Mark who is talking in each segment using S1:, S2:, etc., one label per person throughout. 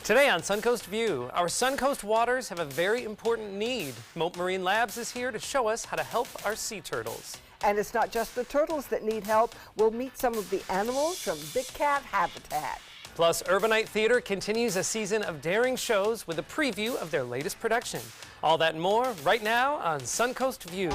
S1: Today on Suncoast View, our Suncoast waters have a very important need. Moat Marine Labs is here to show us how to help our sea turtles.
S2: And it's not just the turtles that need help. We'll meet some of the animals from Big Cat Habitat.
S1: Plus, Urbanite Theater continues a season of daring shows with a preview of their latest production. All that and more right now on Suncoast View.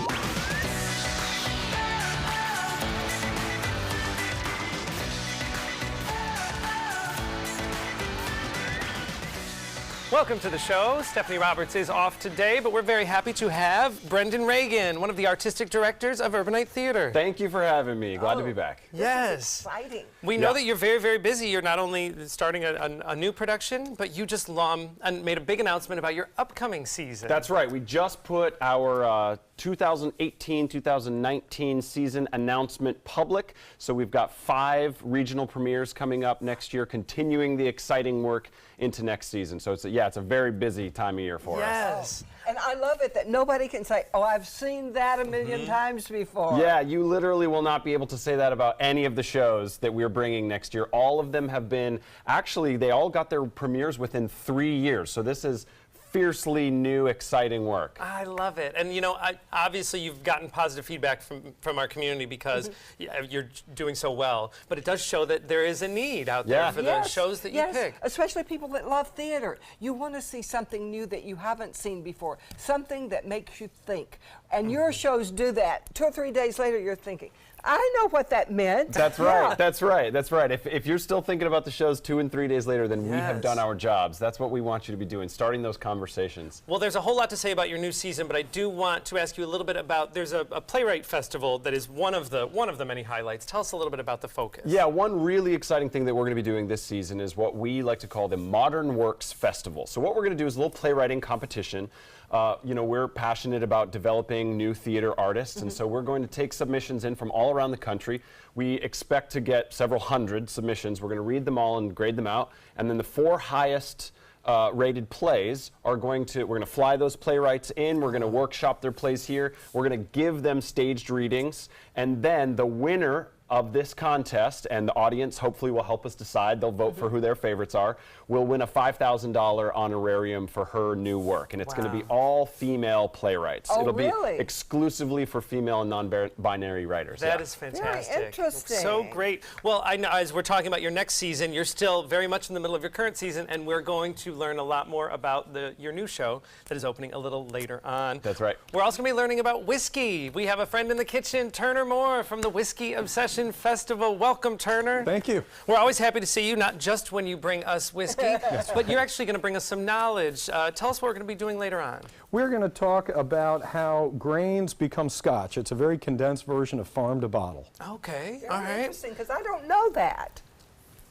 S1: Welcome to the show. Stephanie Roberts is off today, but we're very happy to have Brendan Reagan, one of the artistic directors of Urbanite Theater.
S3: Thank you for having me. Glad to be back.
S1: Yes.
S2: Exciting.
S1: We know that you're very, very busy. You're not only starting a new production, but you just made a big announcement about your upcoming season.
S3: That's right. We just put our 2018-2019 season announcement public. So we've got 5 regional premieres coming up next year, continuing the exciting work into next season. So it's a very busy time of year for us.
S1: Yes.
S2: And I love it that nobody can say, oh, I've seen that a million times before.
S3: Yeah, you literally will not be able to say that about any of the shows that we're bringing next year. All of them have been, actually, they all got their premieres within 3 years. So this is fiercely new, exciting work.
S1: I love it. And you know, obviously you've gotten positive feedback from our community because you're doing so well, but it does show that there is a need out there for the shows that you pick.
S2: Especially people that love theater. You want to see something new that you haven't seen before, something that makes you think. And your shows do that. 2 or 3 days later, you're thinking, I know what that meant.
S3: That's right. That's right. That's right. If you're still thinking about the shows 2 and 3 days later, then we have done our jobs. That's what we want you to be doing, starting those conversations.
S1: Well, there's a whole lot to say about your new season, but I do want to ask you a little bit about, there's a playwright festival that is one of the many highlights. Tell us a little bit about the focus. Yeah,
S3: one really exciting thing that we're going to be doing this season is what we like to call the Modern Works Festival. So what we're going to do is a little playwriting competition. You know, we're passionate about developing new theater artists, and so we're going to take submissions in from all around the country. We expect to get several hundred submissions. We're going to read them all and grade them out, and then the 4 highest rated plays we're going to fly those playwrights in, we're going to workshop their plays here, we're going to give them staged readings, and then the winner of this contest, and the audience hopefully will help us decide, they'll vote for who their favorites are, will win a $5,000 honorarium for her new work. And it's going to be all female playwrights.
S2: Oh,
S3: it'll
S2: really?
S3: be exclusively for female and non-binary writers.
S1: That is fantastic.
S2: Very interesting.
S1: So great. Well, I know as we're talking about your next season, you're still very much in the middle of your current season, and we're going to learn a lot more about your new show that is opening a little later on.
S3: That's right.
S1: We're also going to be learning about whiskey. We have a friend in the kitchen, Turner Moore from the Whiskey Obsession Festival. Welcome, Turner.
S4: Thank you.
S1: We're always happy to see you, not just when you bring us whiskey, but you're actually going to bring us some knowledge. Tell us what we're going to be doing later on.
S4: We're going to talk about how grains become scotch. It's a very condensed version of farm to bottle.
S1: Okay,
S2: Very
S1: all right.
S2: interesting, because I don't know that.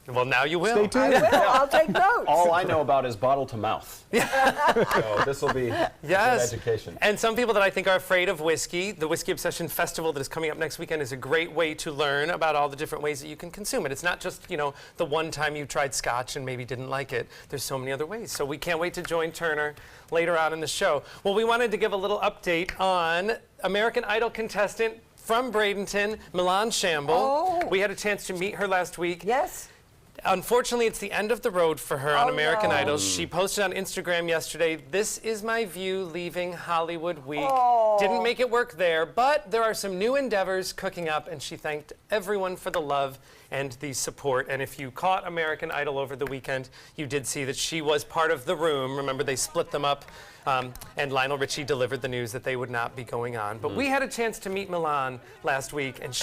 S1: Well, now you will.
S4: Stay tuned.
S2: I will. I'll take notes.
S3: All I know about is bottle to mouth. So this will be a good education.
S1: And some people that I think are afraid of whiskey, the Whiskey Obsession Festival that is coming up next weekend is a great way to learn about all the different ways that you can consume it. It's not just, you know, the one time you tried scotch and maybe didn't like it. There's so many other ways. So we can't wait to join Turner later on in the show. Well, we wanted to give a little update on American Idol contestant from Bradenton, Milan Shamble.
S2: Oh.
S1: We had a chance to meet her last week.
S2: Yes.
S1: Unfortunately, it's the end of the road for her on American
S2: no.
S1: Idol. She posted on Instagram yesterday, "This is my view leaving Hollywood week." Didn't make it work there, but there are some new endeavors cooking up, and she thanked everyone for the love and the support. And if you caught American Idol over the weekend, you did see that she was part of the room. Remember, they split them up, and Lionel Richie delivered the news that they would not be going on. But we had a chance to meet Milan last week, and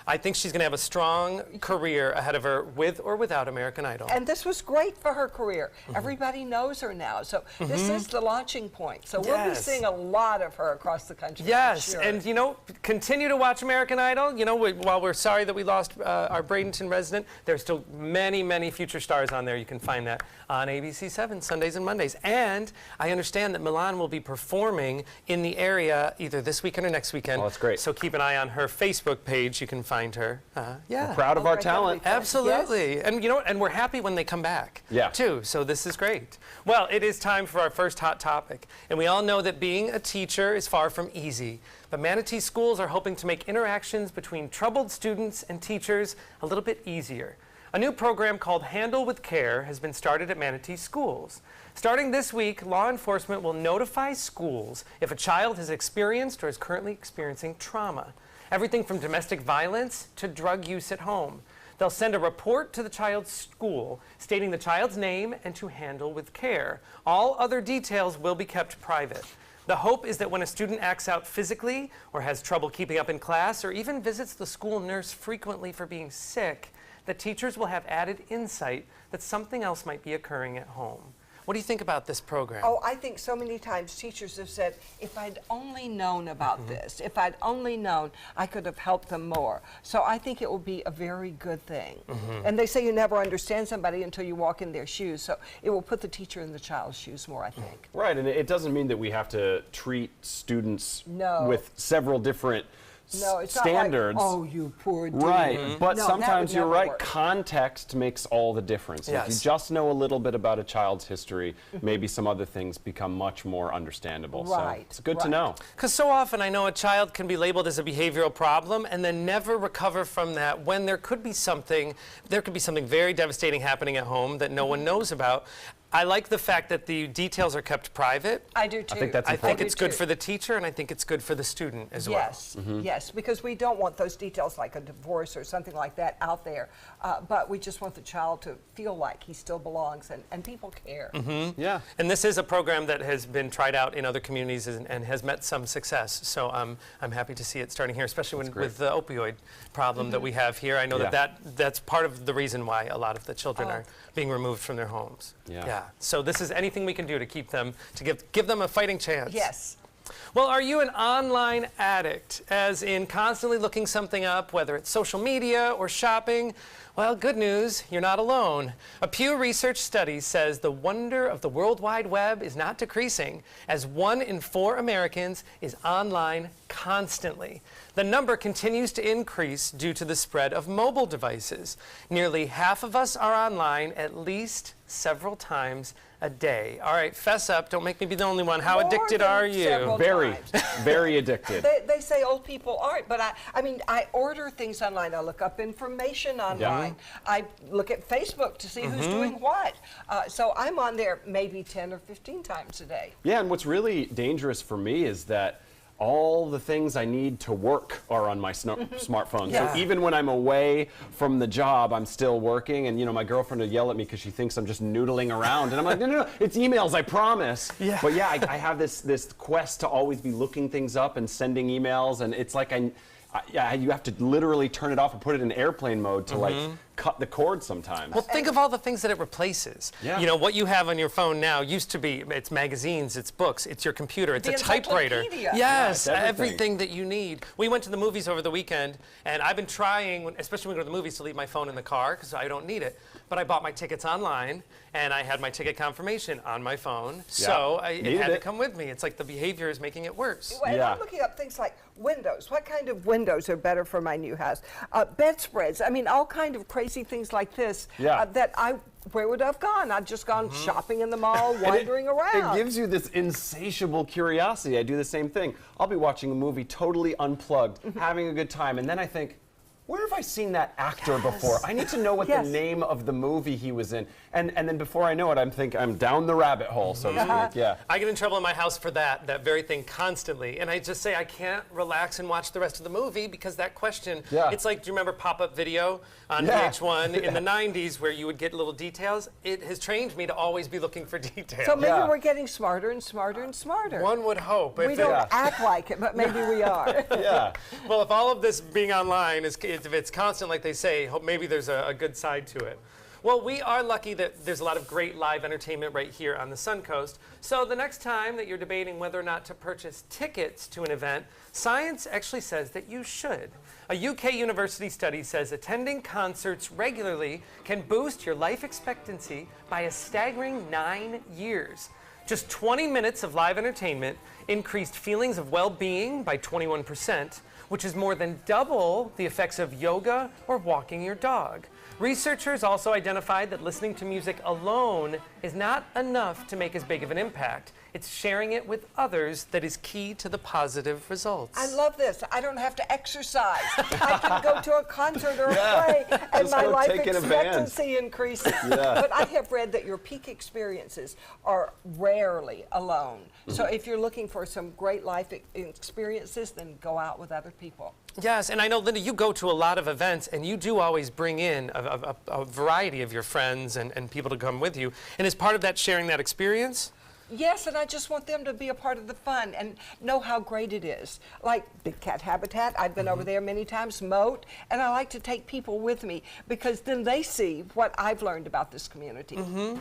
S1: I think she's going to have a strong career ahead of her with or without American Idol.
S2: And this was great for her career. Everybody knows her now. So this is the launching point. So we'll be seeing a lot of her across the country.
S1: Yes,
S2: sure.
S1: and you know, continue to watch American Idol. You know, while we're sorry that we lost our Bradenton resident, there's still many, many future stars on there. You can find that on ABC7 Sundays and Mondays. And I understand that Milan will be performing in the area either this weekend or next weekend.
S3: Oh, that's great.
S1: So keep an eye on her Facebook page. You can find her.
S3: We're proud of our talent.
S1: Absolutely.
S2: Yes.
S1: And you know, and we're happy when they come back.
S3: Yeah.
S1: Too. So this is great. Well, it is time for our first hot topic. And we all know that being a teacher is far from easy. But Manatee schools are hoping to make interactions between troubled students and teachers a little bit easier. A new program called Handle with Care has been started at Manatee schools. Starting this week, law enforcement will notify schools if a child has experienced or is currently experiencing trauma. Everything from domestic violence to drug use at home. They'll send a report to the child's school stating the child's name and to handle with care. All other details will be kept private. The hope is that when a student acts out physically or has trouble keeping up in class or even visits the school nurse frequently for being sick, that teachers will have added insight that something else might be occurring at home. What do you think about this program?
S2: Oh, I think so many times teachers have said, if I'd only known about this, if I'd only known, I could have helped them more. So I think it will be a very good thing. And they say you never understand somebody until you walk in their shoes. So it will put the teacher in the child's shoes more, I think.
S3: Right, and it doesn't mean that we have to treat students
S2: No.
S3: with several different
S2: No, it's
S3: standards.
S2: not like, oh, you poor dude.
S3: Right, but
S2: No, that
S3: sometimes
S2: would
S3: you're
S2: never
S3: right,
S2: work.
S3: context makes all the difference. If you
S1: Yes.
S3: just know a little bit about a child's history, maybe some other things become much more understandable.
S2: Right,
S3: So it's good to
S2: right.
S3: know.
S1: Because so often I know a child can be labeled as a behavioral problem and then never recover from that when there could be something very devastating happening at home that no one knows about. I like the fact that the details are kept private.
S2: I do too.
S3: I think that's
S1: I think
S3: important.
S1: it's good for the teacher and I think it's good for the student as well.
S2: Yes, yes, because we don't want those details like a divorce or something like that out there, but we just want the child to feel like he still belongs and people care.
S3: Yeah.
S1: And this is a program that has been tried out in other communities and has met some success. So I'm happy to see it starting here, especially with the opioid problem that we have here. I know
S3: Yeah.
S1: that's part of the reason why a lot of the children are being removed from their homes.
S3: Yeah.
S1: So this is anything we can do to keep them, to give them a fighting chance.
S2: Yes.
S1: Well, are you an online addict, as in constantly looking something up, whether it's social media or shopping? Well, good news, you're not alone. A Pew Research study says the wonder of the World Wide Web is not decreasing, as 1 in 4 Americans is online constantly. The number continues to increase due to the spread of mobile devices. Nearly half of us are online at least several times a day. All right, fess up. Don't make me be the only one. How
S2: More
S1: addicted
S2: than
S1: are you?
S2: several
S3: Very,
S2: times.
S3: very addicted.
S2: They say old people aren't, but I mean, I order things online. I look up information online. I look at Facebook to see who's doing what. So I'm on there maybe 10 or 15 times a day.
S3: Yeah, and what's really dangerous for me is that all the things I need to work are on my smartphone.
S2: Yeah.
S3: So even when I'm away from the job, I'm still working. And, you know, my girlfriend will yell at me because she thinks I'm just noodling around. And I'm like, no, it's emails, I promise.
S1: Yeah.
S3: But yeah, I have this quest to always be looking things up and sending emails. And it's like you have to literally turn it off and put it in airplane mode to like cut the cord sometimes.
S1: Well, think of all the things that it replaces.
S3: Yeah.
S1: You know, what you have on your phone now used to be, it's magazines, it's books, it's your computer, it's
S2: The
S1: a typewriter.
S2: encyclopedia.
S1: Yes,
S3: Yeah, it's
S1: everything.
S3: everything
S1: that you need. We went to the movies over the weekend, and I've been trying, especially when we go to the movies, to leave my phone in the car because I don't need it. But I bought my tickets online, and I had my ticket confirmation on my phone, so it
S3: Needed
S1: had to
S3: it.
S1: come with me. It's like the behavior is making it worse.
S2: And
S3: Yeah.
S2: I'm looking up things like windows. What kind of windows are better for my new house? Bedspreads. I mean, all kind of crazy things like this.
S3: Yeah.
S2: Where would I have gone? I've just gone shopping in the mall, wandering around.
S3: It gives you this insatiable curiosity. I do the same thing. I'll be watching a movie totally unplugged, having a good time, and then I think, where have I seen that actor before? I need to know what
S2: Yes.
S3: the name of the movie he was in. And then before I know it, I'm down the rabbit hole, so to speak. Yeah.
S1: I get in trouble in my house for that very thing constantly. And I just say I can't relax and watch the rest of the movie because that question,
S3: Yeah.
S1: it's like, do you remember pop-up video on
S3: Yeah.
S1: VH1 in the 90s where you would get little details? It has trained me to always be looking for details.
S2: So maybe
S3: Yeah.
S2: we're getting smarter and smarter and smarter.
S1: One would hope.
S2: We
S1: If
S2: don't
S3: Yeah.
S2: act like it, but maybe we are.
S3: Yeah.
S1: well, if all of this being online, if it's constant like they say, maybe there's a good side to it. Well, we are lucky that there's a lot of great live entertainment right here on the Suncoast. So the next time that you're debating whether or not to purchase tickets to an event, science actually says that you should. A UK university study says attending concerts regularly can boost your life expectancy by a staggering 9 years. Just 20 minutes of live entertainment increased feelings of well-being by 21%, which is more than double the effects of yoga or walking your dog. Researchers also identified that listening to music alone is not enough to make as big of an impact. It's sharing it with others that is key to the positive results.
S2: I love this. I don't have to exercise. I can go to a concert or a play, and
S3: Just
S2: my
S3: go
S2: life
S3: take in a band.
S2: expectancy increases. But I have read that your peak experiences are rarely alone. So if you're looking for some great life experiences, then go out with other people.
S1: Yes, and I know, Linda, you go to a lot of events, and you do always bring in a variety of your friends and people to come with you. And is part of that sharing that experience?
S2: Yes, and I just want them to be a part of the fun and know how great it is. Like Big Cat Habitat, I've been over there many times, Moat, and I like to take people with me because then they see what I've learned about this community,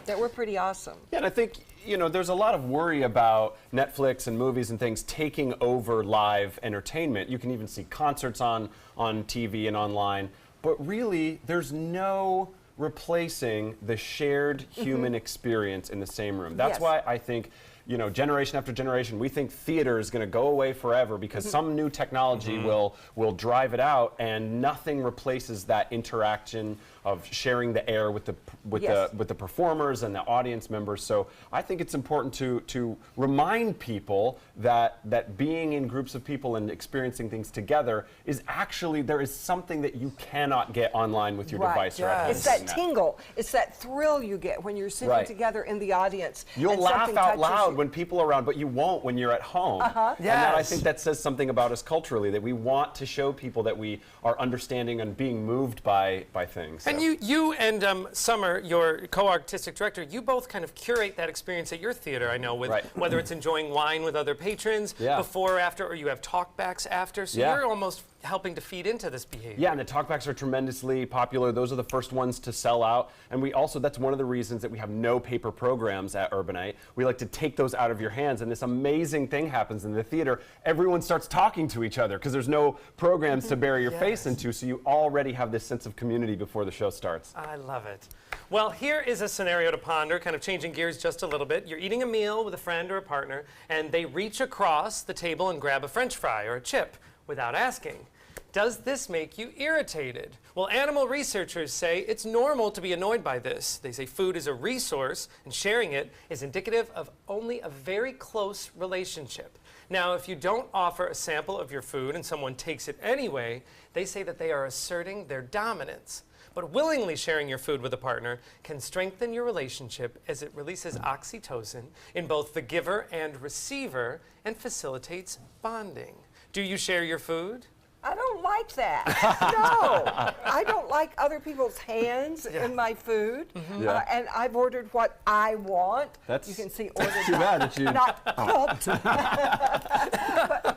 S2: that we're pretty awesome.
S3: Yeah, and I think, you know, there's a lot of worry about Netflix and movies and things taking over live entertainment. You can even see concerts on TV and online, but really there's no replacing the shared human experience in the same room. That's why I think, you know, generation after generation, we think theater is going to go away forever because some new technology will drive it out, and nothing replaces that interaction of sharing the air with the performers and the audience members. So I think it's important to remind people that being in groups of people and experiencing things together is actually, there is something that you cannot get online with your device or at home.
S2: It's that tingle, it's that thrill you get when you're sitting together in the audience.
S3: You'll
S2: and
S3: laugh out loud
S2: you.
S3: when people are around, but you won't when you're at home. And that, I think that says something about us culturally, that we want to show people that we are understanding and being moved by things.
S1: And you and Summer, your co-artistic director, you both kind of curate that experience at your theater, I know, with whether it's enjoying wine with other patrons before or after, or you have talkbacks after, so you're almost helping to feed into this behavior.
S3: Yeah, and the talkbacks are tremendously popular. Those are the first ones to sell out. And we also, that's one of the reasons that we have no paper programs at Urbanite. We like to take those out of your hands, and this amazing thing happens in the theater. Everyone starts talking to each other because there's no programs to bury your face into, so you already have this sense of community before the show starts.
S1: I love it. Well, here is a scenario to ponder, kind of changing gears just a little bit. You're eating a meal with a friend or a partner, and they reach across the table and grab a French fry or a chip without asking. Does this make you irritated? Well, animal researchers say it's normal to be annoyed by this. They say food is a resource, and sharing it is indicative of only a very close relationship. Now, if you don't offer a sample of your food and someone takes it anyway, they say that they are asserting their dominance. But willingly sharing your food with a partner can strengthen your relationship as it releases oxytocin in both the giver and receiver and facilitates bonding. Do you share your food?
S2: I don't like that. No, I don't like other people's hands in my food. And I've ordered what I want. You can see ordered.
S3: Too bad that you
S2: not helped.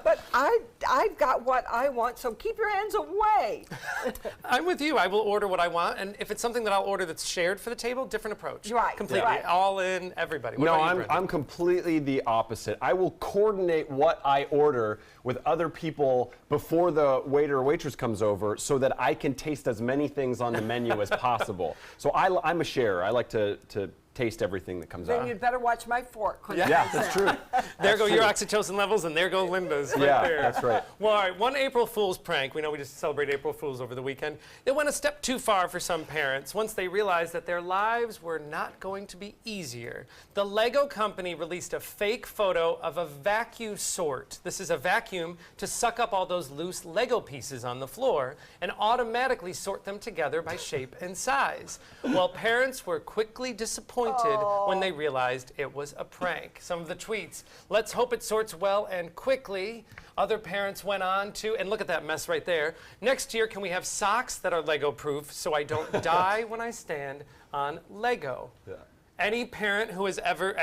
S2: but I've got what I want, so keep your hands away.
S1: I'm with you. I will order what I want, and if it's something that I'll order that's shared for the table, different approach.
S2: Right.
S1: Completely. All in, everybody. What
S3: No,
S1: about you, Brenda?
S3: I'm completely the opposite. I will coordinate what I order with other people before the waiter or waitress comes over so that I can taste as many things on the menu as possible. So I'm a sharer. I like to taste everything that comes out.
S2: Then you'd better watch my fork.
S3: Yeah, that's true.
S1: There go your oxytocin levels, and there go Linda's right there.
S3: That's right.
S1: Well, all right, one April Fool's prank. We know we just celebrated April Fool's over the weekend. It went a step too far for some parents once they realized that their lives were not going to be easier. The Lego company released a fake photo of a vacuum sort. This is a vacuum to suck up all those loose Lego pieces on the floor and automatically sort them together by shape and size. Well, parents were quickly disappointed when they realized it was a prank. Some of the tweets: "Let's hope it sorts well and quickly." Other parents went on to, and look at that mess right there. "Next year, can we have socks that are Lego proof so I don't die when I stand on Lego?" Any parent who has ever,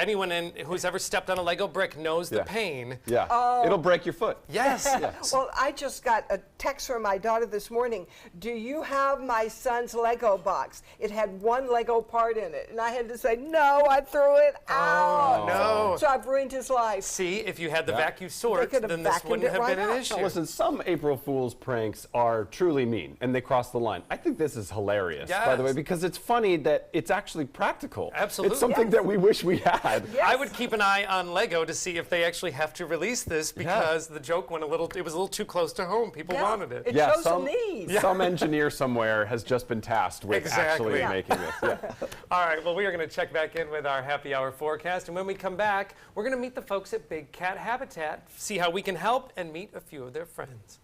S1: who's ever stepped on a Lego brick knows the pain.
S3: It'll break your foot.
S1: Yes.
S2: Well, I just got a text from my daughter this morning. Do you have my son's Lego box? It had one Lego part in it. And I had to say, no, I threw it out.
S1: No.
S2: So I've ruined his life.
S1: See, if you had the vacuum sort,
S2: They could have
S1: then this
S2: vacuumed
S1: wouldn't
S2: it
S1: have
S2: right
S1: been an
S2: out.
S1: issue.
S3: Now, listen, some April Fool's pranks are truly mean, and they cross the line. I think this is hilarious, by the way, because it's funny that it's actually practical.
S1: Absolutely.
S3: It's something that we wish we had.
S2: Yes.
S1: I would keep an eye on Lego to see if they actually have to release this because the joke went it was a little too close to home. People wanted it.
S2: It shows a need.
S3: Some engineer somewhere has just been tasked with actually making this. Yeah.
S1: All right, well, we are going to check back in with our happy hour forecast, and when we come back, we're going to meet the folks at Big Cat Habitat, see how we can help, and meet a few of their friends.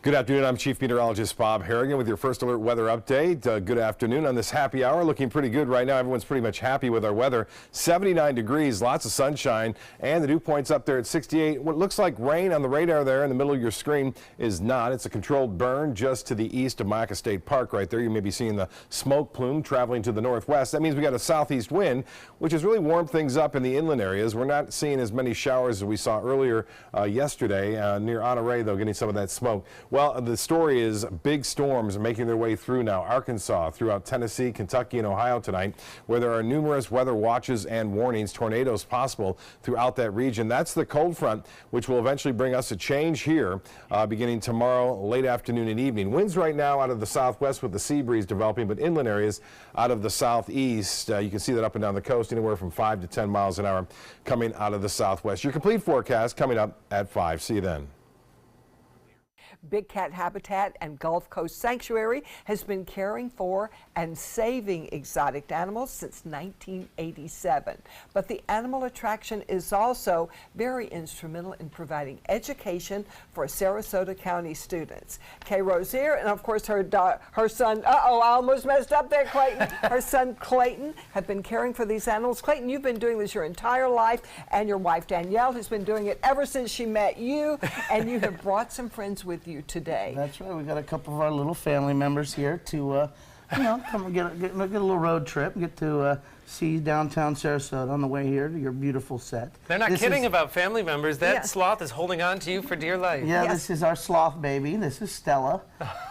S5: Good afternoon. I'm Chief Meteorologist Bob Harrigan with your first alert weather update. Good afternoon on this happy hour. Looking pretty good right now. Everyone's pretty much happy with our weather. 79 degrees, lots of sunshine, and the dew point's up there at 68. What looks like rain on the radar there in the middle of your screen is not. It's a controlled burn just to the east of Maca State Park right there. You may be seeing the smoke plume traveling to the northwest. That means we got a southeast wind, which has really warmed things up in the inland areas. We're not seeing as many showers as we saw earlier yesterday near Monterey, though, getting some of that smoke. Well, the story is big storms are making their way through now Arkansas, throughout Tennessee, Kentucky, and Ohio tonight, where there are numerous weather watches and warnings, tornadoes possible throughout that region. That's the cold front, which will eventually bring us a change here beginning tomorrow, late afternoon and evening. Winds right now out of the southwest with the sea breeze developing, but inland areas out of the southeast. You can see that up and down the coast, anywhere from 5 to 10 miles an hour coming out of the southwest. Your complete forecast coming up at 5. See you then.
S2: Big Cat Habitat and Gulf Coast Sanctuary has been caring for and saving exotic animals since 1987. But the animal attraction is also very instrumental in providing education for Sarasota County students. Kay Rozier and of course her son, I almost messed up there, Clayton. Her son Clayton have been caring for these animals. Clayton, you've been doing this your entire life, and your wife Danielle has been doing it ever since she met you, and you have brought some friends with you today.
S6: That's right. We got a couple of our little family members here to, come and get a little road trip. Get to see downtown Sarasota on the way here to your beautiful set.
S1: They're not kidding about family members. That sloth is holding on to you for dear life.
S6: Yeah, this is our sloth baby. This is Stella,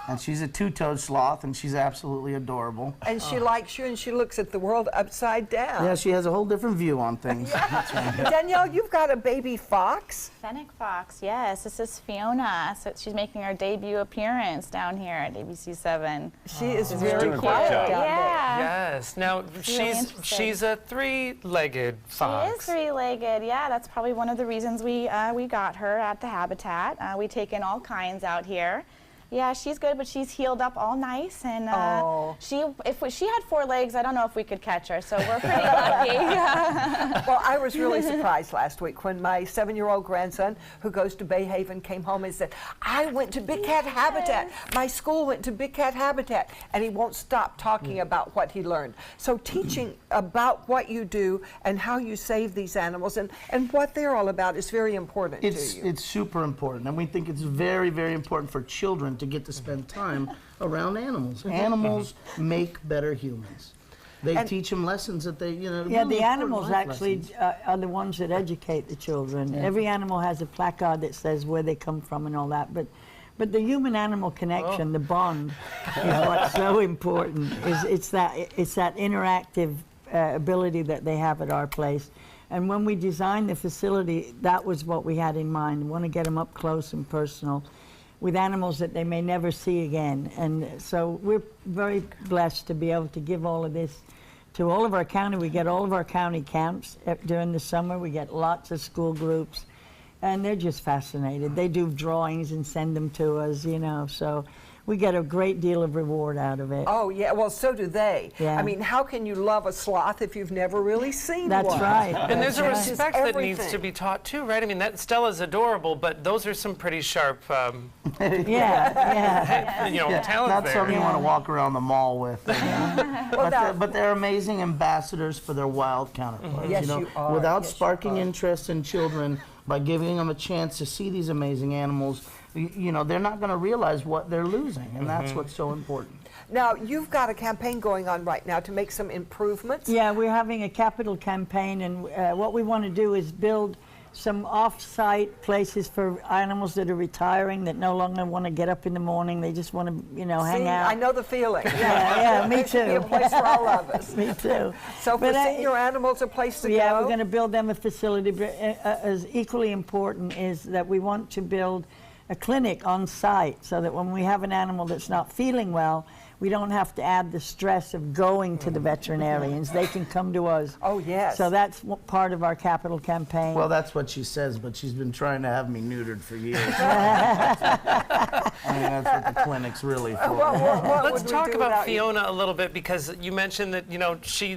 S6: and she's a two-toed sloth, and she's absolutely adorable.
S2: And she likes you, and she looks at the world upside down.
S6: Yeah, she has a whole different view on things. That's right.
S2: Danielle, you've got a baby fox.
S7: Fennec fox, yes. This is Fiona. So she's making her debut appearance down here at ABC7.
S2: She is very
S3: doing a great job.
S7: Yeah.
S1: Yes. Now, she's a three-legged fox.
S7: She is three-legged, yeah. That's probably one of the reasons we got her at the Habitat. We take in all kinds out here. Yeah, she's good, but she's healed up all nice, and if she had 4 legs, I don't know if we could catch her, so we're pretty lucky.
S2: Well, I was really surprised last week when my 7-year-old grandson, who goes to Bay Haven, came home and said, I went to Big Cat Habitat. My school went to Big Cat Habitat, and he won't stop talking about what he learned. So teaching about what you do and how you save these animals and what they're all about is very important to you.
S6: It's super important, and we think it's very, very important for children to get to spend time around animals. Animals make better humans. They teach them lessons that they,
S8: Yeah,
S6: really
S8: the animals
S6: life
S8: actually
S6: lessons.
S8: are the ones that educate the children. Every animal has a placard that says where they come from and all that, but the human-animal connection, the bond, is what's so important. It's that interactive ability that they have at our place. And when we designed the facility, that was what we had in mind. We want to get them up close and personal with animals that they may never see again. And so we're very blessed to be able to give all of this to all of our county. We get all of our county camps during the summer. We get lots of school groups, and they're just fascinated. They do drawings and send them to us, so we get a great deal of reward out of it.
S2: Oh, yeah, well, so do they.
S8: Yeah.
S2: I mean, how can you love a sloth if you've never really seen
S8: That's
S2: one?
S8: right.
S1: And there's a
S2: That's
S1: respect that
S2: everything.
S1: needs to be taught too, right? I mean, that Stella's adorable, but those are some pretty sharp,
S8: Yeah.
S1: talent
S6: Not
S1: there.
S6: something you want to walk around the mall with. But they're amazing ambassadors for their wild counterparts.
S2: Yes, you are.
S6: Without
S2: Yes, you
S6: sparking
S2: are.
S6: interest in children, by giving them a chance to see these amazing animals, they're not going to realize what they're losing, and that's what's so important.
S2: Now, you've got a campaign going on right now to make some improvements.
S8: Yeah, we're having a capital campaign, and what we want to do is build some off-site places for animals that are retiring, that no longer want to get up in the morning. They just want to, hang
S2: See,
S8: out.
S2: I know the feeling.
S8: Yeah, me
S2: There should be a
S8: too.
S2: place for all of us.
S8: Me too.
S2: So for
S8: But
S2: senior animals, a place to
S8: yeah,
S2: go.
S8: we're going to build them a facility. But as equally important is that we want to build a clinic on site, so that when we have an animal that's not feeling well, we don't have to add the stress of going to the veterinarians. They can come to us.
S2: Oh, yes.
S8: So that's part of our capital campaign.
S6: Well, that's what she says, but she's been trying to have me neutered for years. I mean, that's what the clinic's really for.
S1: Let's talk about Fiona a little bit, because you mentioned that,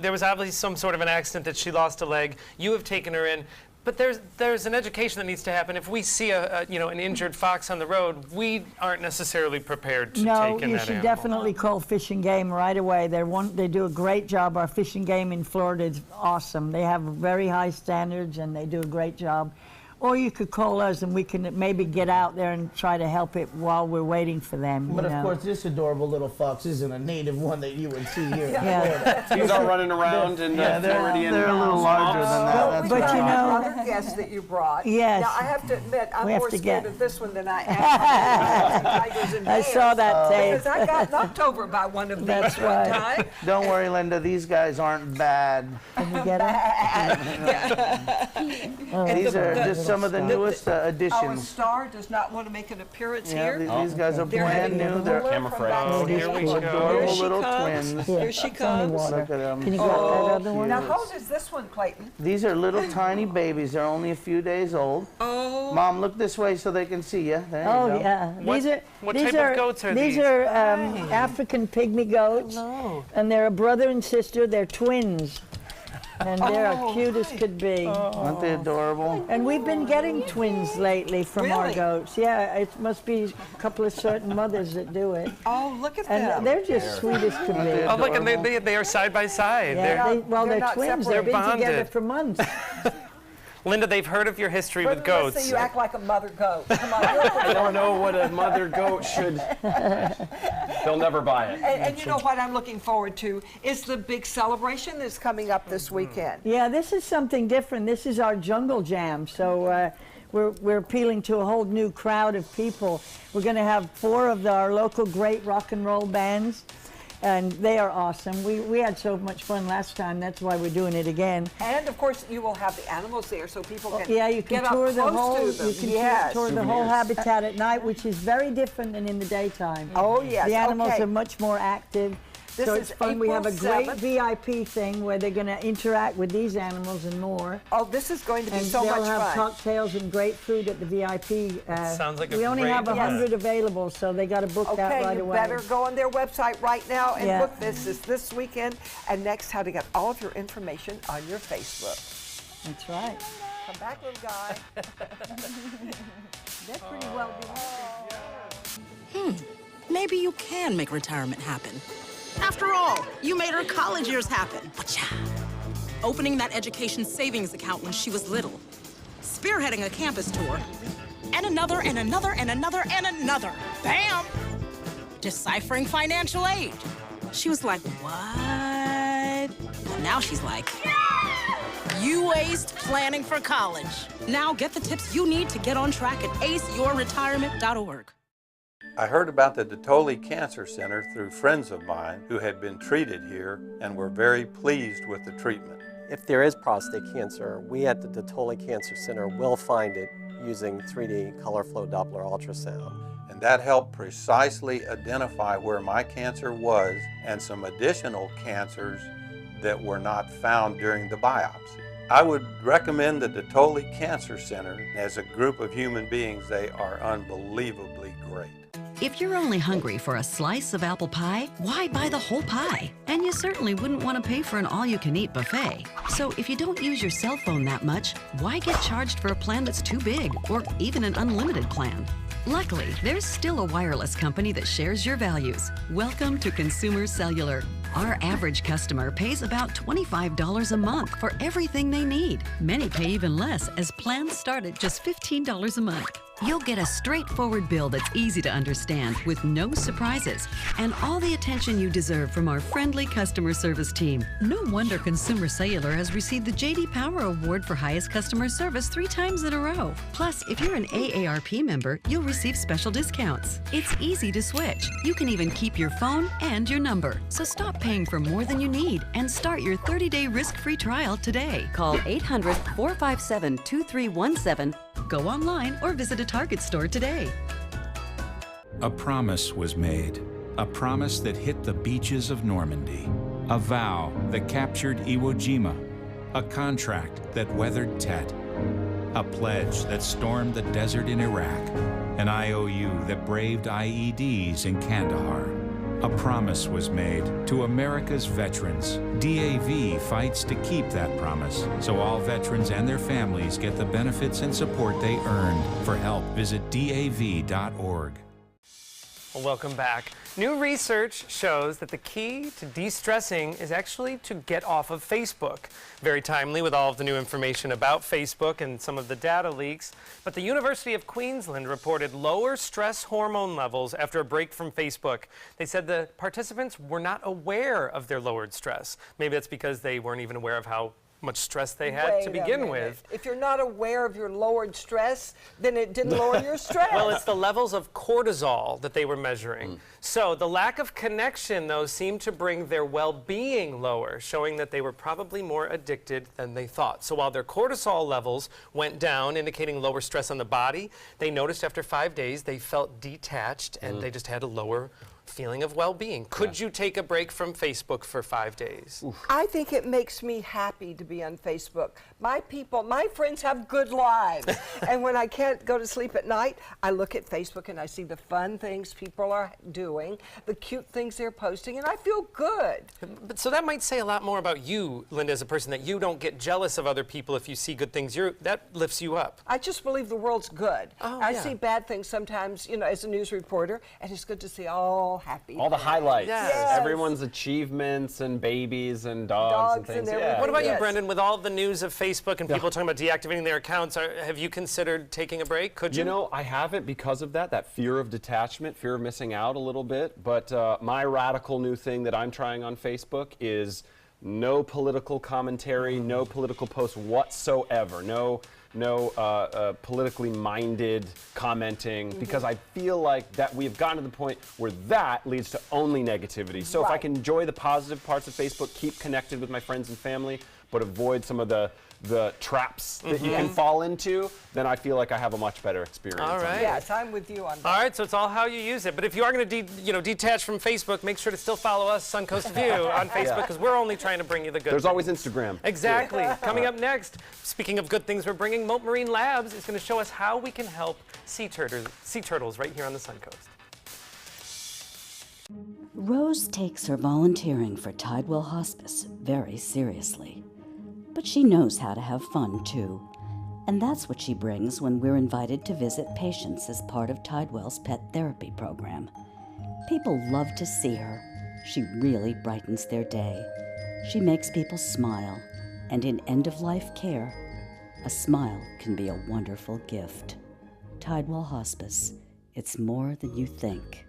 S1: there was obviously some sort of an accident that she lost a leg. You have taken her in. But there's an education that needs to happen. If we see an injured fox on the road, we aren't necessarily prepared to take in that animal.
S8: No, you should definitely call Fish and Game right away. They do a great job. Our Fish and Game in Florida is awesome. They have very high standards and they do a great job. Or you could call us and we can maybe get out there and try to help it while we're waiting for them.
S6: But of course, this adorable little fox isn't a native one that you would see here in Florida.
S3: These are running around in Floridian.
S6: They're a little larger than that. That's
S8: but
S6: right.
S2: Other guests that you brought.
S8: Yes.
S2: Now, I have to admit, I'm more scared of this one than I am.
S8: I saw that tape.
S2: Because I got knocked over by one of these
S8: That's
S2: one
S8: right.
S2: time.
S6: Don't worry, Linda. These guys aren't bad.
S8: Can you get it?
S6: These are just some of the newest
S2: Our
S6: additions.
S2: star does not want to make an appearance here.
S6: These guys are brand new. They're
S3: Camera friendly.
S1: Oh, here we go.
S6: adorable little twins.
S2: Here she comes.
S6: Look at them.
S8: Can you grab that other one?
S2: Now, how old is this one, Clayton?
S6: These are little tiny babies. They're only a few days old.
S2: Oh.
S6: Mom, look this way so they can see you. There you
S8: Oh
S6: go.
S8: yeah,
S1: What type of goats are these?
S8: These are African pygmy goats, and they're a brother and sister. They're twins, and they're as cute as could be.
S6: Aren't they adorable?
S8: And we've been getting twins lately from our
S2: Really?
S8: goats. Yeah, it must be a couple of certain mothers that do it,
S2: Oh, look at
S8: and
S2: them.
S8: they're just sweet as could be.
S1: Oh, look, and they are side by side.
S8: Yeah,
S1: They're-
S8: they're
S2: not
S8: twins.
S2: separated.
S8: They've been
S1: They're
S8: together
S1: bonded.
S8: for months.
S1: Linda, they've heard of your history with
S2: Brother, let's
S1: goats.
S2: say you act like a mother goat. Come on, real quick.
S3: I don't know what a mother goat should. They'll never buy it.
S2: And you know what I'm looking forward to is the big celebration that's coming up this weekend.
S8: Yeah, this is something different. This is our Jungle Jam. So we're appealing to a whole new crowd of people. We're going to have 4 of our local great rock and roll bands, and they are awesome. We had so much fun last time. That's why we're doing it again.
S2: And of course, you will have the animals there so people can
S8: Yeah, you can
S2: get
S8: tour
S2: up
S8: the
S2: close
S8: whole.
S2: to them.
S8: You can
S2: Yes.
S8: tour the whole habitat at night, which is very different than in the daytime.
S2: Oh, yes,
S8: The animals
S2: okay.
S8: are much more active.
S2: This
S8: so
S2: is
S8: it's fun. We have a
S2: April
S8: great
S2: 7th.
S8: VIP thing where they're going to interact with these animals and more.
S2: Oh, this is going to be
S8: And
S2: so
S8: they'll
S2: much
S8: have
S2: fun.
S8: cocktails and great food at the VIP.
S1: Sounds like a
S8: we only
S1: great
S8: have 100
S1: event.
S8: available, so they got to book that
S2: Okay,
S8: right
S2: you
S8: away.
S2: better go on their website right now and
S8: Yeah.
S2: book this. It's this weekend. And next, how to get all of your information on your Facebook.
S8: That's right.
S2: Come back, little guy.
S8: They're pretty well behaved.
S9: Maybe you can make retirement happen. After all, you made her college years happen. Wacha. Opening that education savings account when she was little. Spearheading a campus tour. And another, and another, and another, and another. Bam! Deciphering financial aid. She was like, what? But now she's like, you aced planning for college. Now get the tips you need to get on track at aceyourretirement.org.
S10: I heard about the Detoli Cancer Center through friends of mine who had been treated here and were very pleased with the treatment.
S11: If there is prostate cancer, we at the Detoli Cancer Center will find it using 3D color flow Doppler ultrasound.
S10: And that helped precisely identify where my cancer was and some additional cancers that were not found during the biopsy. I would recommend the Detoli Cancer Center. As a group of human beings, they are unbelievably great.
S12: If you're only hungry for a slice of apple pie, why buy the whole pie? And you certainly wouldn't want to pay for an all-you-can-eat buffet. So if you don't use your cell phone that much, why get charged for a plan that's too big, or even an unlimited plan? Luckily, there's still a wireless company that shares your values. Welcome to Consumer Cellular. Our average customer pays about $25 a month for everything they need. Many pay even less, as plans start at just $15 a month. You'll get a straightforward bill that's easy to understand with no surprises and all the attention you deserve from our friendly customer service team. No wonder Consumer Cellular has received the J.D. Power Award for highest customer service 3 times in a row. Plus, if you're an AARP member, you'll receive special discounts. It's easy to switch. You can even keep your phone and your number. So stop paying for more than you need and start your 30-day risk-free trial today. Call 800-457-2317. Go online or visit a Target store today.
S13: A promise was made. A promise that hit the beaches of Normandy. A vow that captured Iwo Jima. A contract that weathered Tet. A pledge that stormed the desert in Iraq. An IOU that braved IEDs in Kandahar. A promise was made to America's veterans. DAV fights to keep that promise, so all veterans and their families get the benefits and support they earned. For help, visit DAV.org.
S1: Well, welcome back. New research shows that the key to de-stressing is actually to get off of Facebook. Very timely with all of the new information about Facebook and some of the data leaks. But the University of Queensland reported lower stress hormone levels after a break from Facebook. They said the participants were not aware of their lowered stress. Maybe that's because they weren't even aware of how much stress they had to begin with.
S2: If you're not aware of your lowered stress, then it didn't lower your stress.
S1: Well, it's the levels of cortisol that they were measuring. So the lack of connection, though, seemed to bring their well-being lower, showing that they were probably more addicted than they thought. So while their cortisol levels went down, indicating lower stress on the body, they noticed after 5 days they felt detached and they just had a lower feeling of well-being. Could you take a break from Facebook for 5 days?
S2: I think it makes me happy to be on Facebook. My friends have good lives. And when I can't go to sleep at night, I look at Facebook and I see the fun things people are doing, the cute things they're posting, and I feel good.
S1: But so that might say a lot more about you, Linda, as a person, that you don't get jealous of other people if you see good things. That lifts you up.
S2: I just believe the world's good. I
S1: yeah.
S2: see bad things sometimes, you know, as a news reporter, and it's good to see all happy.
S3: All the highlights.
S2: Yes.
S3: Everyone's achievements and babies and dogs and things.
S2: everything.
S1: What about you,
S2: Yes.
S1: Brendan? With all the news of Facebook and people talking about deactivating their accounts, have you considered taking a break? Could you?
S3: You know, I haven't because of that fear of detachment, fear of missing out a little bit. But my radical new thing that I'm trying on Facebook is no political commentary, no political posts whatsoever, no politically minded commenting, because I feel like that we've gotten to the point where that leads to only negativity. So if I can enjoy the positive parts of Facebook, keep connected with my friends and family, but avoid some of the traps that you can fall into, then I feel like I have a much better experience.
S1: All right.
S2: Yes, I'm with you on that.
S1: All right, so it's all how you use it. But if you are going to detach from Facebook, make sure to still follow us, Suncoast View, on Facebook, because we're only trying to bring you the good
S3: There's
S1: things.
S3: always Instagram.
S1: Exactly. Coming up next, speaking of good things we're bringing, Moat Marine Labs is going to show us how we can help sea turtles right here on the Suncoast.
S14: Rose takes her volunteering for Tidewell Hospice very seriously. But she knows how to have fun, too. And that's what she brings when we're invited to visit patients as part of Tidewell's pet therapy program. People love to see her. She really brightens their day. She makes people smile. And in end-of-life care, a smile can be a wonderful gift. Tidewell Hospice. It's more than you think.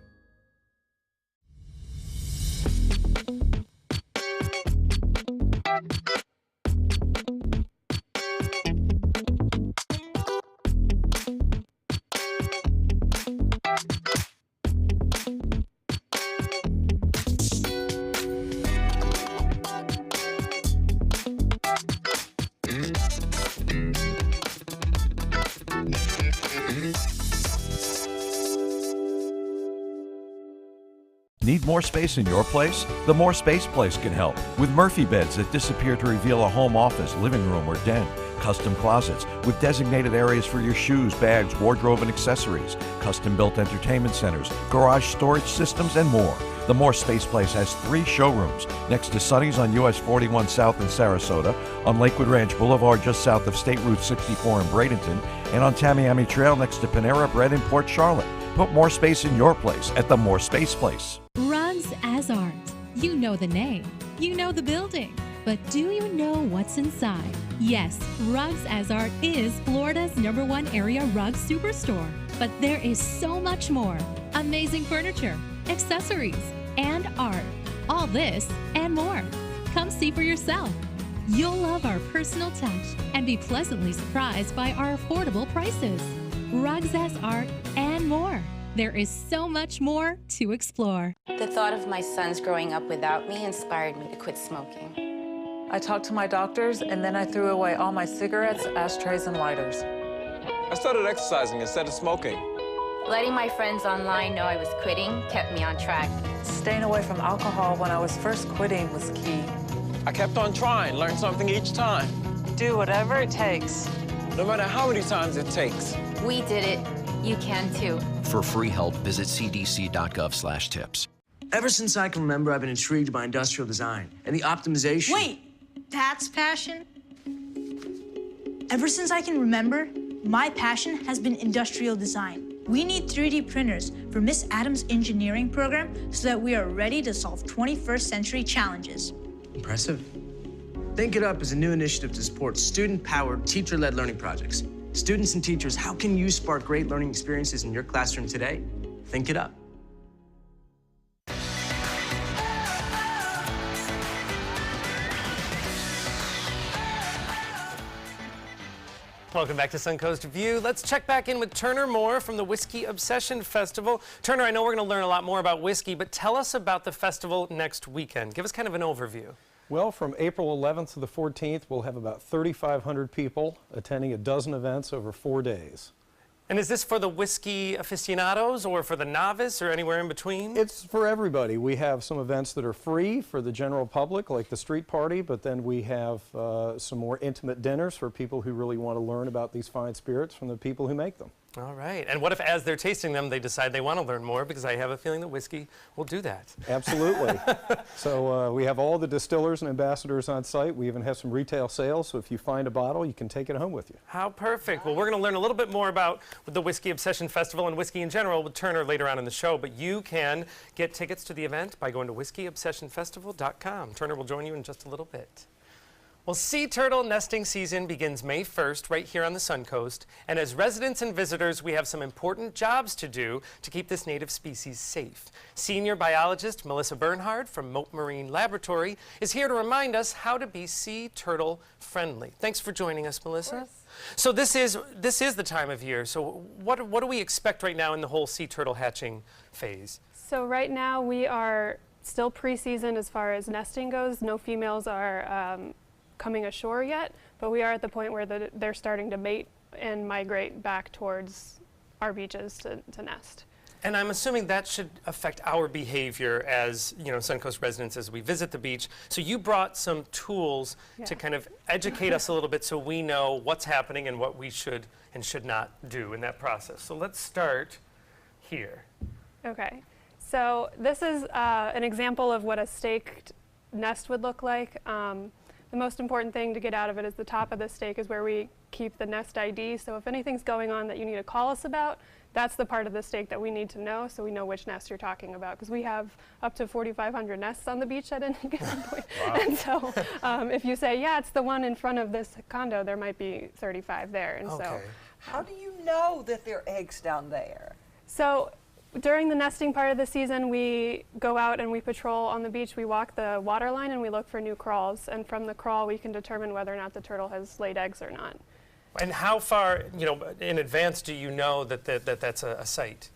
S15: Need more space in your place? The More Space Place can help with Murphy beds that disappear to reveal a home office, living room, or den. Custom closets with designated areas for your shoes, bags, wardrobe, and accessories. Custom-built entertainment centers, garage storage systems, and more. The More Space Place has 3 showrooms next to Sunny's on US 41 South in Sarasota, on Lakewood Ranch Boulevard just south of State Route 64 in Bradenton, and on Tamiami Trail next to Panera Bread in Port Charlotte. Put more space in your place at the More Space Place.
S16: Rugs as Art. You know the name, you know the building, but do you know what's inside? Yes, Rugs as Art is Florida's #1 area rug superstore. But there is so much more. Amazing furniture, accessories, and art. All this and more. Come see for yourself. You'll love our personal touch and be pleasantly surprised by our affordable prices. Rugs as Art and more. There is so much more to explore.
S17: The thought of my sons growing up without me inspired me to quit smoking.
S18: I talked to my doctors, and then I threw away all my cigarettes, ashtrays, and lighters.
S19: I started exercising instead of smoking.
S17: Letting my friends online know I was quitting kept me on track.
S18: Staying away from alcohol when I was first quitting was key.
S19: I kept on trying, learned something each time.
S18: Do whatever it takes.
S19: No matter how many times it takes.
S17: We did it. You can too.
S20: For free help, visit cdc.gov/tips.
S21: Ever since I can remember, I've been intrigued by industrial design and the optimization.
S22: Wait, that's passion? Ever since I can remember, my passion has been industrial design. We need 3D printers for Miss Adams' engineering program so that we are ready to solve 21st century challenges.
S21: Impressive. Think It Up is a new initiative to support student-powered, teacher-led learning projects. Students and teachers, how can you spark great learning experiences in your classroom today? Think It Up.
S1: Welcome back to Suncoast View. Let's check back in with Turner Moore from the Whiskey Obsession Festival. Turner, I know we're going to learn a lot more about whiskey, but tell us about the festival next weekend. Give us kind of an overview.
S4: Well, from April 11th to the 14th, we'll have about 3,500 people attending a dozen events over 4 days.
S1: And is this for the whiskey aficionados or for the novice or anywhere in between?
S4: It's for everybody. We have some events that are free for the general public, like the street party, but then we have some more intimate dinners for people who really want to learn about these fine spirits from the people who make them.
S1: All right. And what if, as they're tasting them, they decide they want to learn more? Because I have a feeling that whiskey will do that.
S4: Absolutely. So we have all the distillers and ambassadors on site. We even have some retail sales, so if you find a bottle, you can take it home with you.
S1: How perfect. Well, we're going to learn a little bit more about the Whiskey Obsession Festival and whiskey in general with Turner later on in the show, but you can get tickets to the event by going to whiskeyobsessionfestival.com. Turner will join you in just a little bit. Well, sea turtle nesting season begins May 1st right here on the Suncoast, and as residents and visitors, we have some important jobs to do to keep this native species safe. Senior biologist Melissa Bernhard from Mote Marine Laboratory is here to remind us how to be sea turtle friendly. Thanks for joining us, Melissa. So this is the time of year. So what do we expect right now in the whole sea turtle hatching phase?
S23: So right now we are still pre-season as far as nesting goes. No females are coming ashore yet, but we are at the point where they're starting to mate and migrate back towards our beaches to nest.
S1: And I'm assuming that should affect our behavior as, Suncoast residents as we visit the beach. So you brought some tools to kind of educate us a little bit so we know what's happening and what we should and should not do in that process. So let's start here.
S23: Okay, so this is an example of what a staked nest would look like. The most important thing to get out of it is the top of the stake is where we keep the nest ID. So if anything's going on that you need to call us about, that's the part of the stake that we need to know so we know which nest you're talking about. Because we have up to 4,500 nests on the beach at any given point. Wow. And so if you say, yeah, it's the one in front of this condo, there might be 35 there. And so,
S2: how do you know that there are eggs down there?
S23: So during the nesting part of the season, we go out and we patrol on the beach. We walk the water line and we look for new crawls. And from the crawl, we can determine whether or not the turtle has laid eggs or not.
S1: And how far, in advance do you know that that's a site?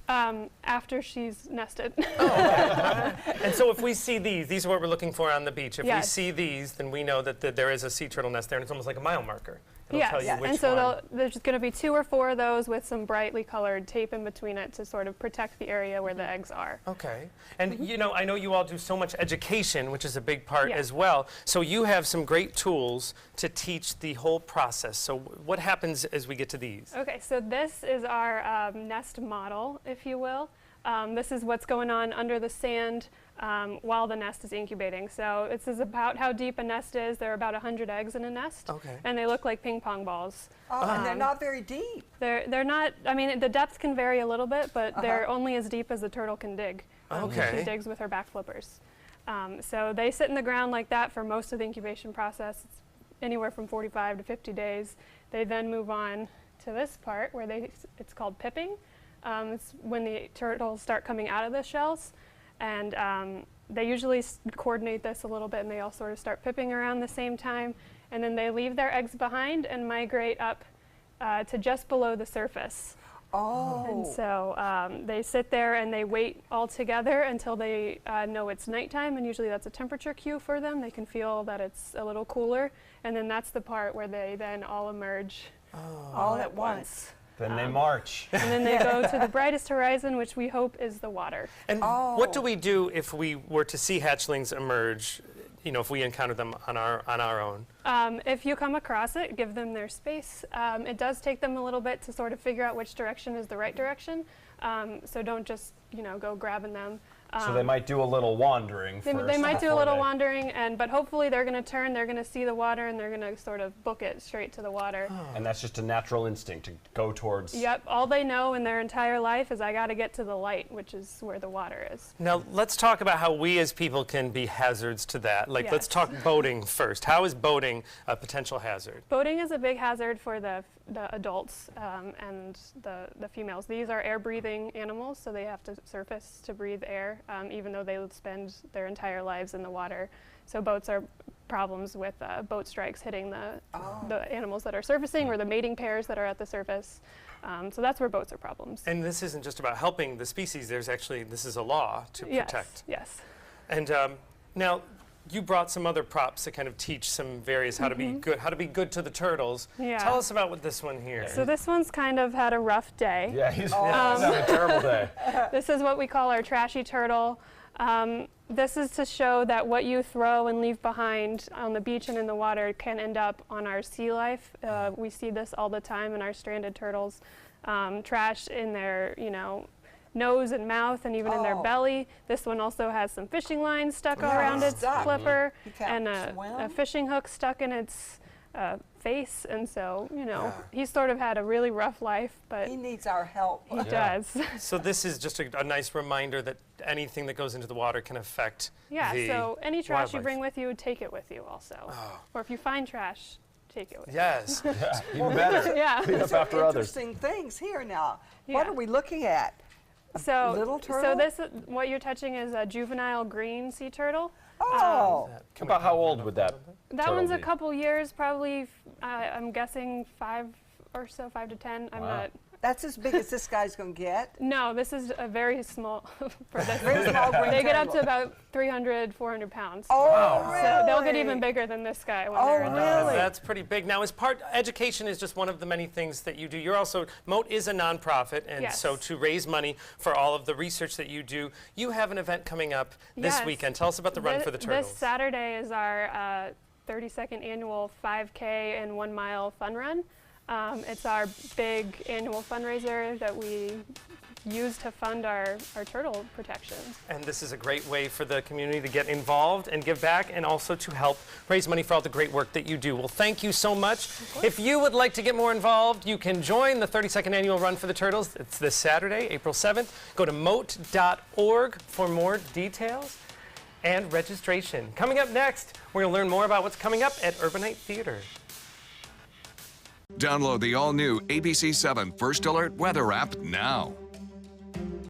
S23: After she's nested.
S1: And so if we see these are what we're looking for on the beach. If we see these, then we know that there is a sea turtle nest there, and it's almost like a mile marker. It'll tell you which
S23: and so
S1: one.
S23: there's going to be 2 or 4 of those with some brightly colored tape in between it to sort of protect the area where the eggs are.
S1: Okay. And I know you all do so much education, which is a big part as well. So you have some great tools to teach the whole process. So what happens as we get to these?
S23: Okay, so this is our nest model, if you will. This is what's going on under the sand while the nest is incubating. So this is about how deep a nest is. There are about 100 eggs in a nest. Okay. And they look like ping pong balls.
S2: Oh, and they're not very deep.
S23: They're not, the depth can vary a little bit, but they're only as deep as the turtle can dig. She digs with her back flippers. So they sit in the ground like that for most of the incubation process. It's anywhere from 45 to 50 days. They then move on to this part where it's called pipping. It's when the turtles start coming out of the shells, and they usually coordinate this a little bit, and they all sort of start pipping around the same time, and then they leave their eggs behind and migrate up to just below the surface.
S2: Oh.
S23: And so they sit there and they wait all together until they know it's nighttime, and usually that's a temperature cue for them. They can feel that it's a little cooler, and then that's the part where they then all emerge all at once.
S3: Then they march.
S23: And then they go to the brightest horizon, which we hope is the water.
S1: And what do we do if we were to see hatchlings emerge, you know, if we encounter them on our own?
S23: If you come across it, give them their space. It does take them a little bit to sort of figure out which direction is the right direction. So don't just, you know, go grabbing them.
S3: So they might do a little wandering first.
S23: They might do a little wandering, but hopefully they're going to turn, they're going to see the water, and they're going to sort of book it straight to the water.
S3: And that's just a natural instinct to go towards...
S23: Yep, all they know in their entire life is I got to get to the light, which is where the water is.
S1: Now, let's talk about how we as people can be hazards to that. Like, let's talk boating first. How is boating a potential hazard?
S23: Boating is a big hazard for the adults and the females. These are air-breathing animals, so they have to surface to breathe air, even though they spend their entire lives in the water. So boats are problems with boat strikes hitting the animals that are surfacing or the mating pairs that are at the surface. So that's where boats are problems.
S1: And this isn't just about helping the species. There's actually, this is a law to protect.
S23: Yes.
S1: And now, you brought some other props to kind of teach some various how to be good to the turtles.
S23: Yeah.
S1: Tell us about this one here.
S23: So this one's kind of had a rough day.
S3: Yeah, he's having a terrible day.
S23: This is what we call our trashy turtle. This is to show that what you throw and leave behind on the beach and in the water can end up on our sea life. We see this all the time in our stranded turtles. Trash in their, you know, nose and mouth and even in their belly. This one also has some fishing lines stuck around its flipper and a fishing hook stuck in its face, and so, you know, he's sort of had a really rough life, but
S2: he needs our help.
S23: He does.
S1: So this is just a nice reminder that anything that goes into the water can affect the
S23: so any trash
S1: wildlife.
S23: you bring with you, take it with you also. Or if you find trash, take it with you.
S1: Yes.
S3: Even better. Clean up after others.
S2: Interesting things here now. What are we looking at?
S23: So,
S2: little turtle?
S23: What you're touching is a juvenile green sea turtle.
S3: About how old would that
S23: That
S3: turtle
S23: one's a
S3: be?
S23: couple years, probably, I'm guessing 5 or so, 5 to 10. I'm not.
S2: That's as big as this guy's going to get?
S23: No, this is a very small, for this.
S2: Very small green
S23: They get up
S2: turtle.
S23: to about 300, 400 pounds.
S2: Oh, really?
S23: So they'll get even bigger than this guy when they're adults.
S1: That's pretty big. Now, education is just one of the many things that you do. You're also, Moat is a nonprofit, and so to raise money for all of the research that you do, you have an event coming up this weekend. Tell us about the Run for the Turtles.
S23: This Saturday is our 32nd annual 5K and 1 mile fun run. It's our big annual fundraiser that we use to fund our turtle protection.
S1: And this is a great way for the community to get involved and give back, and also to help raise money for all the great work that you do. Well, thank you so much. If you would like to get more involved, you can join the 32nd Annual Run for the Turtles. It's this Saturday, April 7th. Go to moat.org for more details and registration. Coming up next, we're going to learn more about what's coming up at Urbanite Theater.
S5: Download the all-new ABC7 First Alert weather app now.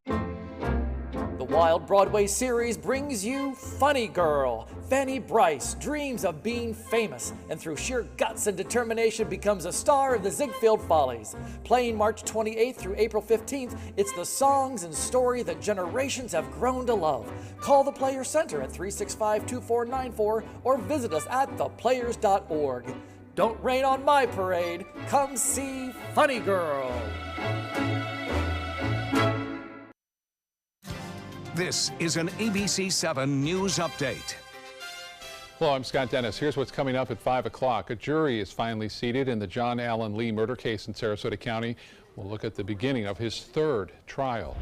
S6: The Wild Broadway series brings you Funny Girl. Fanny Bryce dreams of being famous and through sheer guts and determination becomes a star of the Ziegfeld Follies. Playing March 28th through April 15th, it's the songs and story that generations have grown to love. Call the Player Center at 365-2494 or visit us at theplayers.org. Don't rain on my parade. Come see Funny Girl.
S5: This is an ABC7 News Update.
S7: Hello, I'm Scott Dennis. Here's what's coming up at 5 o'clock. A jury is finally seated in the John Allen Lee murder case in Sarasota County. We'll look at the beginning of his third trial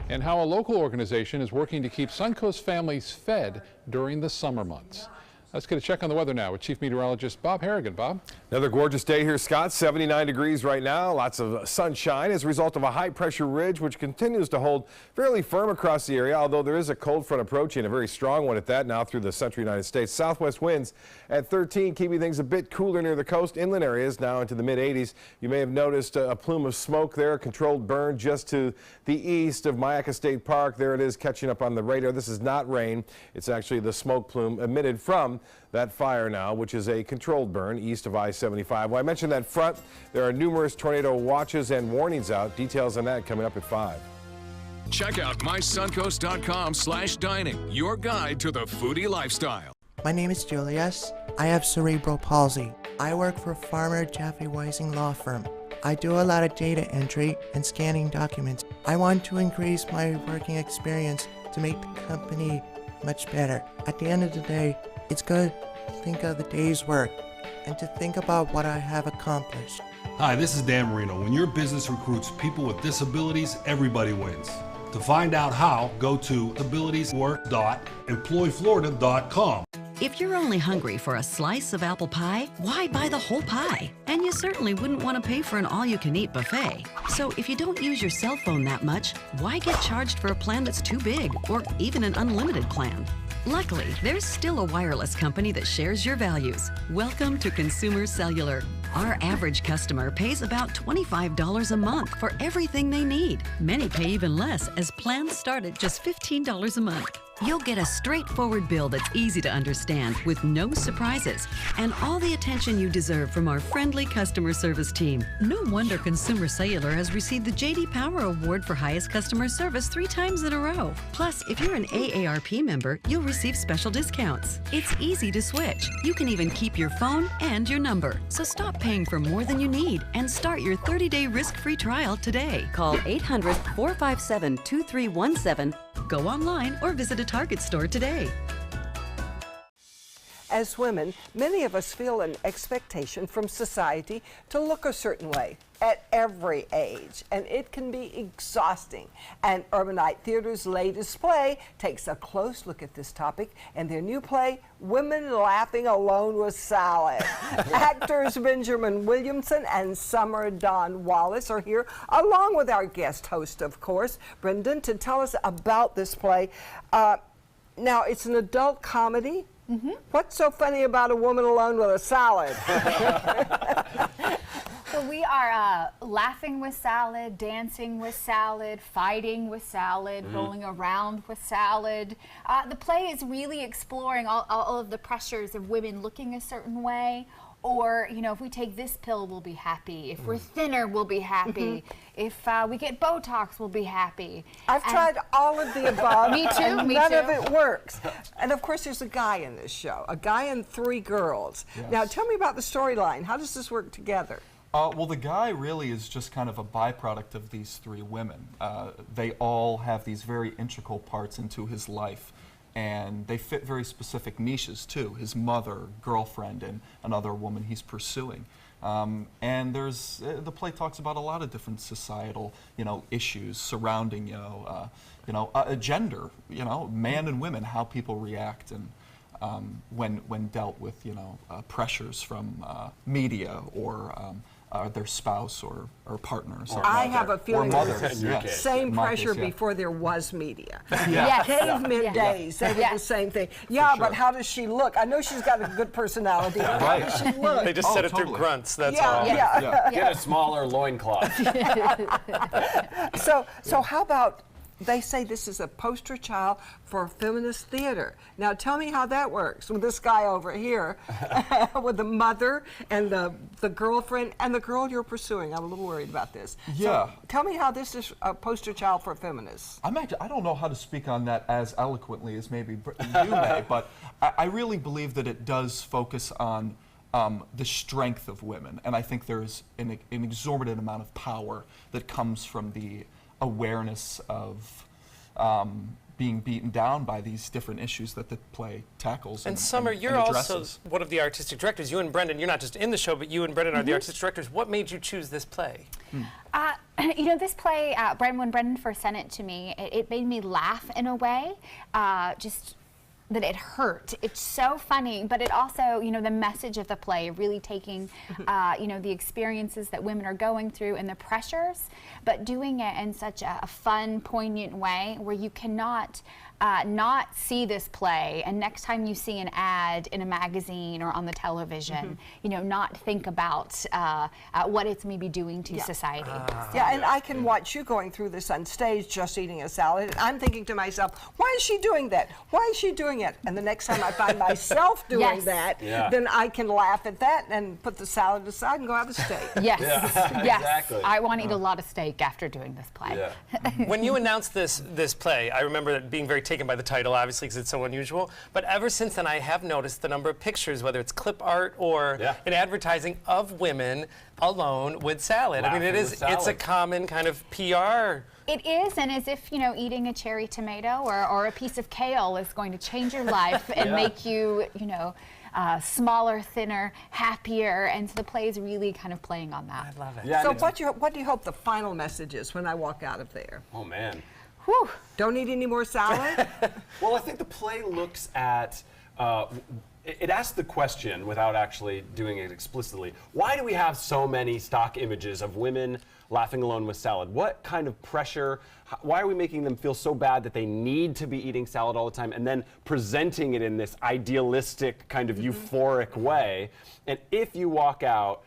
S7: and how a local organization is working to keep Suncoast families fed during the summer months. Let's get a check on the weather now with Chief Meteorologist Bob Harrigan. Bob?
S24: Another gorgeous day here, Scott. 79 degrees right now. Lots of sunshine as a result of a high-pressure ridge, which continues to hold fairly firm across the area, although there is a cold front approaching, a very strong one at that now through the central United States. Southwest winds at 13, keeping things a bit cooler near the coast. Inland areas now into the mid-80s. You may have noticed a plume of smoke there, a controlled burn just to the east of Myakka State Park. There it is, catching up on the radar. This is not rain. It's actually the smoke plume emitted from that fire now, which is a controlled burn east of I-75. Well, I mentioned that front. There are numerous tornado watches and warnings out. Details on that coming up at 5.
S5: Check out mysuncoast.com/dining, your guide to the foodie lifestyle.
S25: My name is Julius. I have cerebral palsy. I work for Farmer Jeffy Weising Law Firm.
S8: I do a lot of data entry and scanning documents. I want to increase my working experience to make the company much better. At the end of the day, it's good to think of the day's work and to think about what I have accomplished.
S9: Hi, this is Dan Marino. When your business recruits people with disabilities, everybody wins. To find out how, go to abilitieswork.employflorida.com.
S12: If you're only hungry for a slice of apple pie, why buy the whole pie? And you certainly wouldn't want to pay for an all-you-can-eat buffet. So if you don't use your cell phone that much, why get charged for a plan that's too big, or even an unlimited plan? Luckily, there's still a wireless company that shares your values. Welcome to Consumer Cellular. Our average customer pays about $25 a month for everything they need. Many pay even less, as plans start at just $15 a month. You'll get a straightforward bill that's easy to understand with no surprises and all the attention you deserve from our friendly customer service team. No wonder Consumer Cellular has received the J.D. Power Award for highest customer service 3 times in a row. Plus, if you're an AARP member, you'll receive special discounts. It's easy to switch. You can even keep your phone and your number. So stop paying for more than you need and start your 30-day risk-free trial today. Call 800-457-2317. Go online or visit a Target store today.
S2: As women, many of us feel an expectation from society to look a certain way at every age, and it can be exhausting. And Urban Night Theater's latest play takes a close look at this topic in their new play, Women Laughing Alone with Salad. Actors Benjamin Williamson and Summer Dawn Wallace are here, along with our guest host, of course, Brendan, to tell us about this play. Now, it's an adult comedy. What's so funny about a woman alone with a salad?
S10: So we are laughing with salad, dancing with salad, fighting with salad, rolling around with salad. The play is really exploring all of the pressures of women looking a certain way. Or, you know, if we take this pill, we'll be happy. If we're thinner, we'll be happy. If we get Botox, we'll be happy.
S2: I've tried all of the above.
S10: Me too,
S2: and
S10: me
S2: none
S10: too.
S2: of it works. And of course, there's a guy in this show, a guy and 3 girls.
S11: Yes.
S2: Now, tell me about the storyline. How does this work together?
S11: Well, the guy really is just kind of a byproduct of these 3 women. They all have these very integral parts into his life. And they fit very specific niches too. His mother, girlfriend, and another woman he's pursuing. And there's the play talks about a lot of different societal, issues surrounding, gender, man and women, how people react, and when dealt with, pressures from media or their spouse or partners. Or
S2: I have a feeling
S11: or
S2: it was the same pressure before there was media.
S11: Yes.
S2: Caveman days, they were the same thing. Yeah, but how does she look? I know she's got a good personality. But how does she look?
S1: They just said it through grunts, that's
S2: Yeah,
S1: all.
S2: yeah.
S3: Get a smaller loincloth.
S2: So how about, they say this is a poster child for feminist theater. Now tell me how that works with this guy over here, with the mother and the girlfriend and the girl you're pursuing. I'm a little worried about this.
S11: Yeah.
S2: So tell me how this is a poster child for feminists.
S11: I don't know how to speak on that as eloquently as maybe you may, but I really believe that it does focus on the strength of women, and I think there's an exorbitant amount of power that comes from the awareness of being beaten down by these different issues that the play tackles.
S1: And Summer, you're also one of the artistic directors. You and Brendan, you're not just in the show, but you and Brendan are the artistic directors. What made you choose this play?
S10: This play, when Brendan first sent it to me, it made me laugh in a way, just that it hurt. It's so funny, but it also, the message of the play, really taking, the experiences that women are going through and the pressures, but doing it in such a fun, poignant way where you cannot not see this play, and next time you see an ad in a magazine or on the television, not think about what it's maybe doing to society.
S2: And I can watch you going through this on stage, just eating a salad, and I'm thinking to myself, why is she doing that? Why is she doing it? And the next time I find myself doing that, then I can laugh at that and put the salad aside and go have a steak.
S10: Yes, yes.
S3: Exactly.
S10: I want to eat a lot of steak after doing this play.
S1: When you announced this play, I remember it being very taken by the title, obviously, because it's so unusual. But ever since then, I have noticed the number of pictures, whether it's clip art or in advertising, of women alone with salad. I mean, it's a common kind of PR.
S10: It is, and as if, you know, eating a cherry tomato or a piece of kale is going to change your life and make you, you know, smaller, thinner, happier, and so the play is really kind of playing on that.
S1: I love it.
S2: Yeah, so what do you hope the final message is when I walk out of there?
S3: Oh, man.
S2: Whew. Don't eat any more salad?
S3: Well, I think the play looks at, it asks the question, without actually doing it explicitly, why do we have so many stock images of women laughing alone with salad? What kind of pressure, why are we making them feel so bad that they need to be eating salad all the time, and then presenting it in this idealistic kind of euphoric way? And if you walk out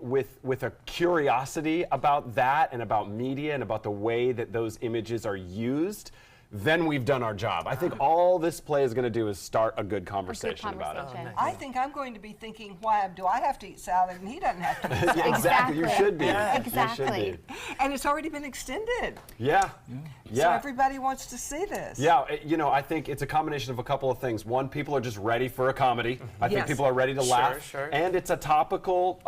S3: with a curiosity about that and about media and about the way that those images are used, then we've done our job. I think all this play is going to do is start a good conversation about it.
S2: Oh, nice. I think I'm going to be thinking, why do I have to eat salad and he doesn't have to eat salad?
S3: Exactly, you should be.
S10: Exactly.
S3: You should be.
S2: And it's already been extended.
S3: Yeah.
S2: So everybody wants to see this.
S3: Yeah, you know, I think it's a combination of a couple of things. One, people are just ready for a comedy. I think people are ready to laugh.
S1: Sure.
S3: And it's a topical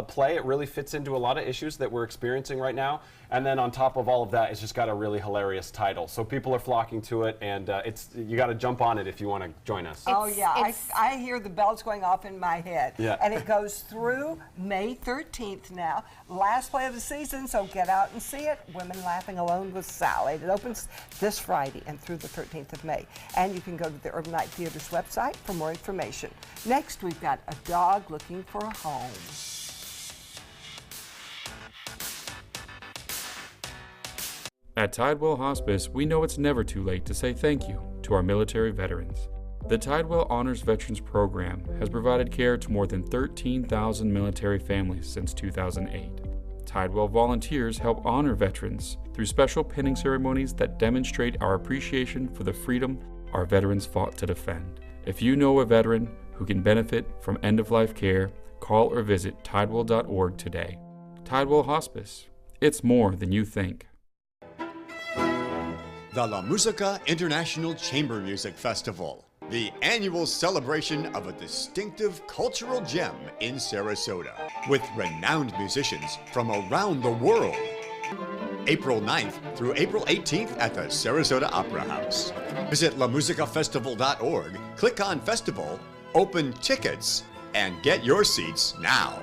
S3: play. It really fits into a lot of issues that we're experiencing right now. And then on top of all of that, it's just got a really hilarious title. So people are flocking to it, and you got to jump on it if you want to join us.
S2: Oh, yeah. I hear the bells going off in my head.
S3: Yeah.
S2: And it goes through May 13th now. Last play of the season, so get out and see it. Women Laughing Alone with Salad. It opens this Friday and through the 13th of May. And you can go to the Urban Light Theater's website for more information. Next, we've got A Dog Looking for a Home.
S13: At Tidewell Hospice, we know it's never too late to say thank you to our military veterans. The Tidewell Honors Veterans Program has provided care to more than 13,000 military families since 2008. Tidewell volunteers help honor veterans through special pinning ceremonies that demonstrate our appreciation for the freedom our veterans fought to defend. If you know a veteran who can benefit from end-of-life care, call or visit tidewell.org today. Tidewell Hospice. It's more than you think.
S14: The La Musica International Chamber Music Festival, the annual celebration of a distinctive cultural gem in Sarasota, with renowned musicians from around the world. April 9th through April 18th at the Sarasota Opera House. Visit lamusicafestival.org, click on Festival, open tickets, and get your seats now.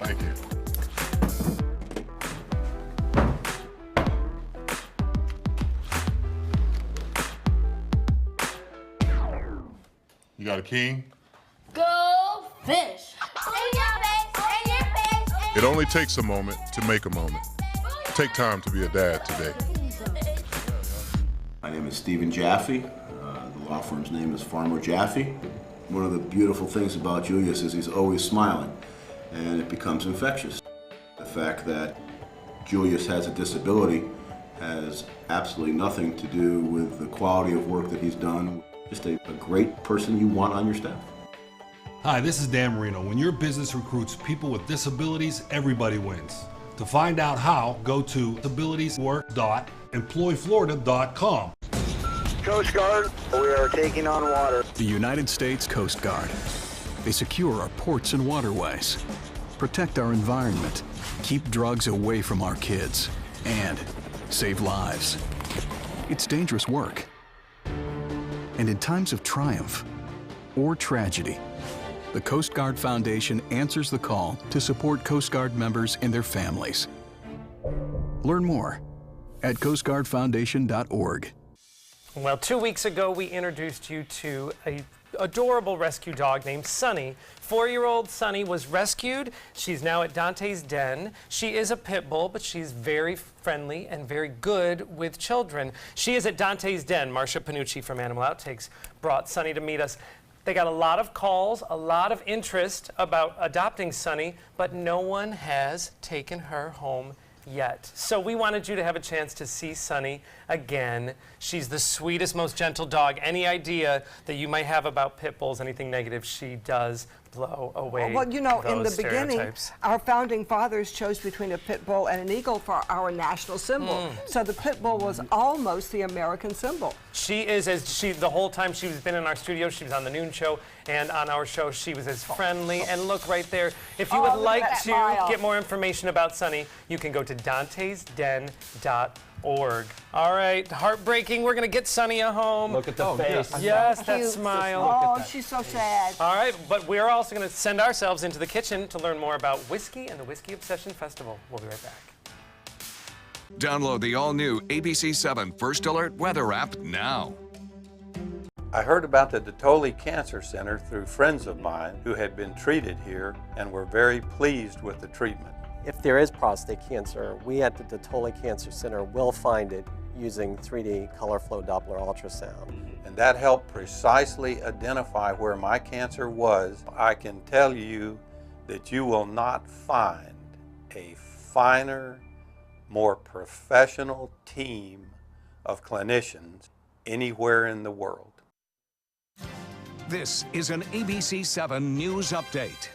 S24: Thank you. You got a king?
S15: Go fish!
S24: It only takes a moment to make a moment. Take time to be a dad today.
S16: My name is Stephen Jaffe. The law firm's name is Farmer Jaffe. One of the beautiful things about Julius is he's always smiling, and it becomes infectious. The fact that Julius has a disability has absolutely nothing to do with the quality of work that he's done. Just a great person you want on your staff.
S9: Hi, this is Dan Marino. When your business recruits people with disabilities, everybody wins. To find out how, go to disabilitieswork.employflorida.com.
S25: Coast Guard, we are taking on water.
S26: The United States Coast Guard. They secure our ports and waterways, protect our environment, keep drugs away from our kids, and save lives. It's dangerous work. And in times of triumph or tragedy, the Coast Guard Foundation answers the call to support Coast Guard members and their families. Learn more at coastguardfoundation.org.
S1: Well, 2 weeks ago, we introduced you to a adorable rescue dog named Sunny. 4-year-old Sunny was rescued. She's now at Dante's Den. She is a pit bull, but she's very friendly and very good with children. She is at Dante's Den. Marsha Panucci from Animal Outtakes brought Sunny to meet us. They got a lot of calls, a lot of interest about adopting Sunny, but no one has taken her home yet. So we wanted you to have a chance to see Sunny again. She's the sweetest, most gentle dog. Any idea that you might have about pit bulls, anything negative, she does blow away.
S2: Well, you know, in the
S1: those
S2: beginning,
S1: stereotypes.
S2: our founding fathers chose between a pit bull and an eagle for our national symbol. So the pit bull was almost the American symbol.
S1: She is, the whole time she's been in our studio, she was on the noon show and on our show, she was as friendly. And look right there. If you would like to get more information about Sunny, you can go to dantesden.org. All right, heartbreaking. We're going to get Sunny a home.
S3: Look at the face.
S1: Yes, that smile.
S2: Oh, she's so sad.
S1: All right, but we're also going to send ourselves into the kitchen to learn more about whiskey and the Whiskey Obsession Festival. We'll be right back.
S5: Download the all-new ABC 7 First Alert Weather app now.
S17: I heard about the Datoli Cancer Center through friends of mine who had been treated here and were very pleased with the treatment.
S18: If there is prostate cancer, we at the Datoli Cancer Center will find it using 3D color flow Doppler ultrasound.
S17: And that helped precisely identify where my cancer was. I can tell you that you will not find a finer, more professional team of clinicians anywhere in the world.
S5: This is an ABC 7 News Update.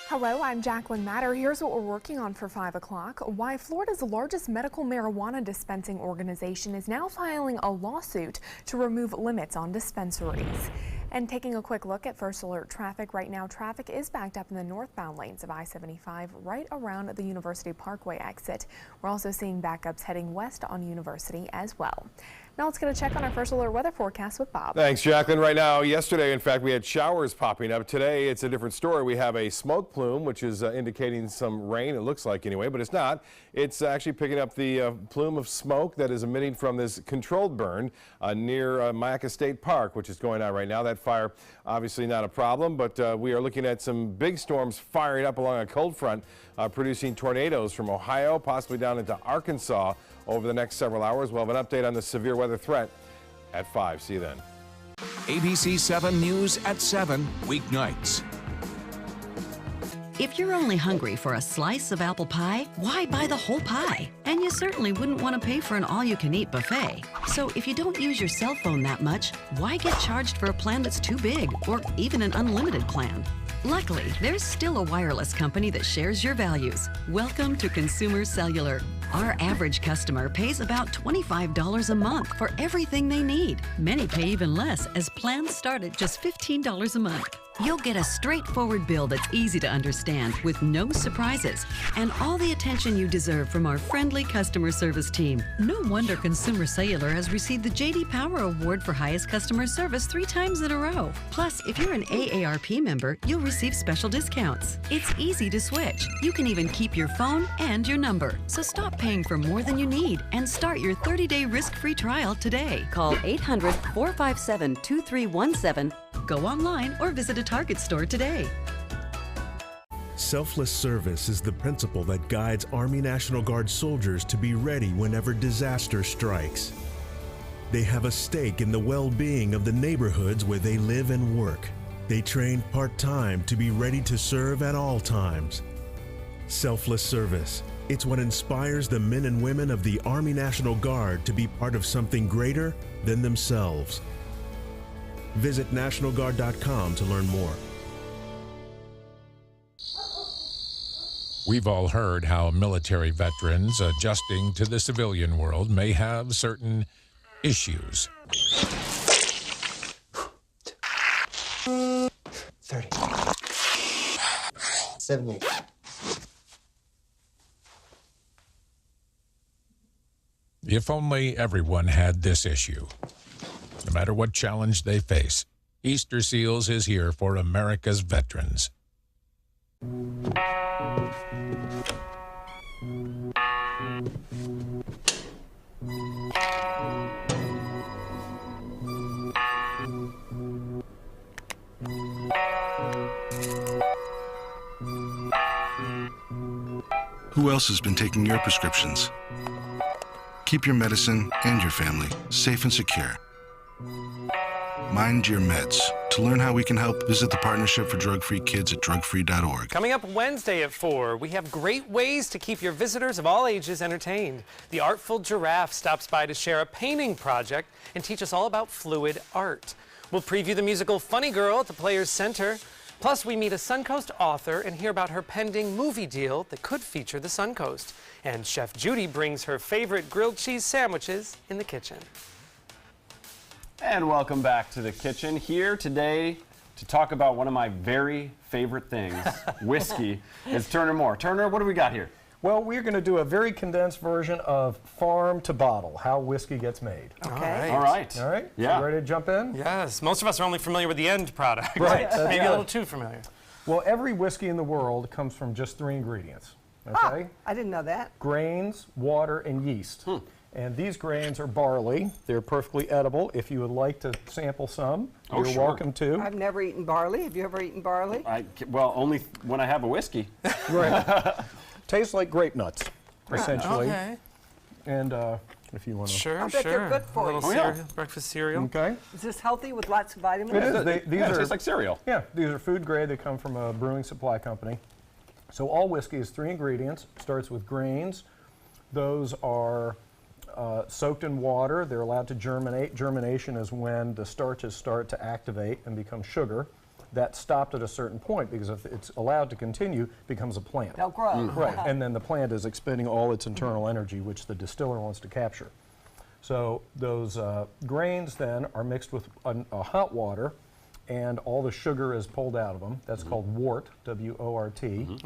S19: Hello, I'm Jacqueline Matter. Here's what we're working on for 5 o'clock. Why Florida's largest medical marijuana dispensing organization is now filing a lawsuit to remove limits on dispensaries. And taking a quick look at First Alert traffic right now, traffic is backed up in the northbound lanes of I-75 right around the University Parkway exit. We're also seeing backups heading west on University as well. Now let's get a check on our First Alert weather forecast with Bob.
S24: Thanks, Jacqueline. Right now, yesterday, in fact, we had showers popping up. Today, it's a different story. We have a smoke plume, which is indicating some rain, it looks like anyway, but it's not. It's actually picking up the plume of smoke that is emitting from this controlled burn near Mayaca State Park, which is going on right now. That fire, obviously not a problem, but we are looking at some big storms firing up along a cold front, producing tornadoes from Ohio, possibly down into Arkansas over the next several hours. We'll have an update on the severe weather threat at 5. See you then.
S5: ABC 7 News at 7, weeknights.
S12: If you're only hungry for a slice of apple pie, why buy the whole pie? And you certainly wouldn't want to pay for an all-you-can-eat buffet. So if you don't use your cell phone that much, why get charged for a plan that's too big or even an unlimited plan? Luckily, there's still a wireless company that shares your values. Welcome to Consumer Cellular. Our average customer pays about $25 a month for everything they need. Many pay even less, as plans start at just $15 a month. You'll get a straightforward bill that's easy to understand with no surprises and all the attention you deserve from our friendly customer service team. No wonder Consumer Cellular has received the J.D. Power Award for highest customer service 3 times in a row. Plus, if you're an AARP member, you'll receive special discounts. It's easy to switch. You can even keep your phone and your number. So stop paying for more than you need and start your 30-day risk-free trial today. Call 800-457-2317. Go online or visit a Target store today.
S20: Selfless service is the principle that guides Army National Guard soldiers to be ready whenever disaster strikes. They have a stake in the well-being of the neighborhoods where they live and work. They train part-time to be ready to serve at all times. Selfless service. It's what inspires the men and women of the Army National Guard to be part of something greater than themselves. Visit NationalGuard.com to learn more.
S21: We've all heard how military veterans adjusting to the civilian world may have certain issues.
S22: 30. 70.
S21: If only everyone had this issue. No matter what challenge they face, Easter Seals is here for America's veterans.
S4: Who else has been taking your prescriptions? Keep your medicine and your family safe and secure. Mind your meds. To learn how we can help, visit the Partnership for Drug-Free Kids at drugfree.org.
S1: Coming up Wednesday at 4, we have great ways to keep your visitors of all ages entertained. The Artful Giraffe stops by to share a painting project and teach us all about fluid art. We'll preview the musical Funny Girl at the Players Center. Plus, we meet a Suncoast author and hear about her pending movie deal that could feature the Suncoast. And Chef Judy brings her favorite grilled cheese sandwiches in the kitchen.
S3: And welcome back to the kitchen. Here today to talk about one of my very favorite things, whiskey, is Turner Moore. Turner, what do we got here?
S6: Well, we're going to do a very condensed version of farm to bottle, how whiskey gets made.
S1: Okay.
S3: All right.
S6: All right?
S3: Yeah.
S6: So ready to jump in?
S1: Yes. Most of us are only familiar with the end product.
S6: Right.
S1: Maybe a little too familiar.
S6: Well, every whiskey in the world comes from just 3 ingredients. Okay?
S2: I didn't know that.
S6: Grains, water, and yeast. And these grains are barley. They're perfectly edible. If you would like to sample some, you're welcome to.
S2: I've never eaten barley. Have you ever eaten barley?
S3: Well, only when I have a whiskey.
S6: Right. Tastes like grape nuts, essentially.
S1: Okay.
S6: And if you want to.
S1: Sure,
S2: I bet they're good for
S1: a little
S2: you.
S1: breakfast cereal.
S6: Okay.
S2: Is this healthy with lots of vitamins?
S6: It is. These
S3: it
S6: are,
S3: tastes like cereal.
S6: Yeah, these are food grade. They come from a brewing supply company. So all whiskey is 3 ingredients. It starts with grains. Those are soaked in water. They're allowed to germinate. Germination is when the starches start to activate and become sugar. That's stopped at a certain point because if it's allowed to continue, it becomes a plant.
S2: They'll grow.
S6: Right, and then the plant is expending all its internal energy, which the distiller wants to capture. So those grains then are mixed with a hot water, and all the sugar is pulled out of them. That's called wort, W-O-R-T.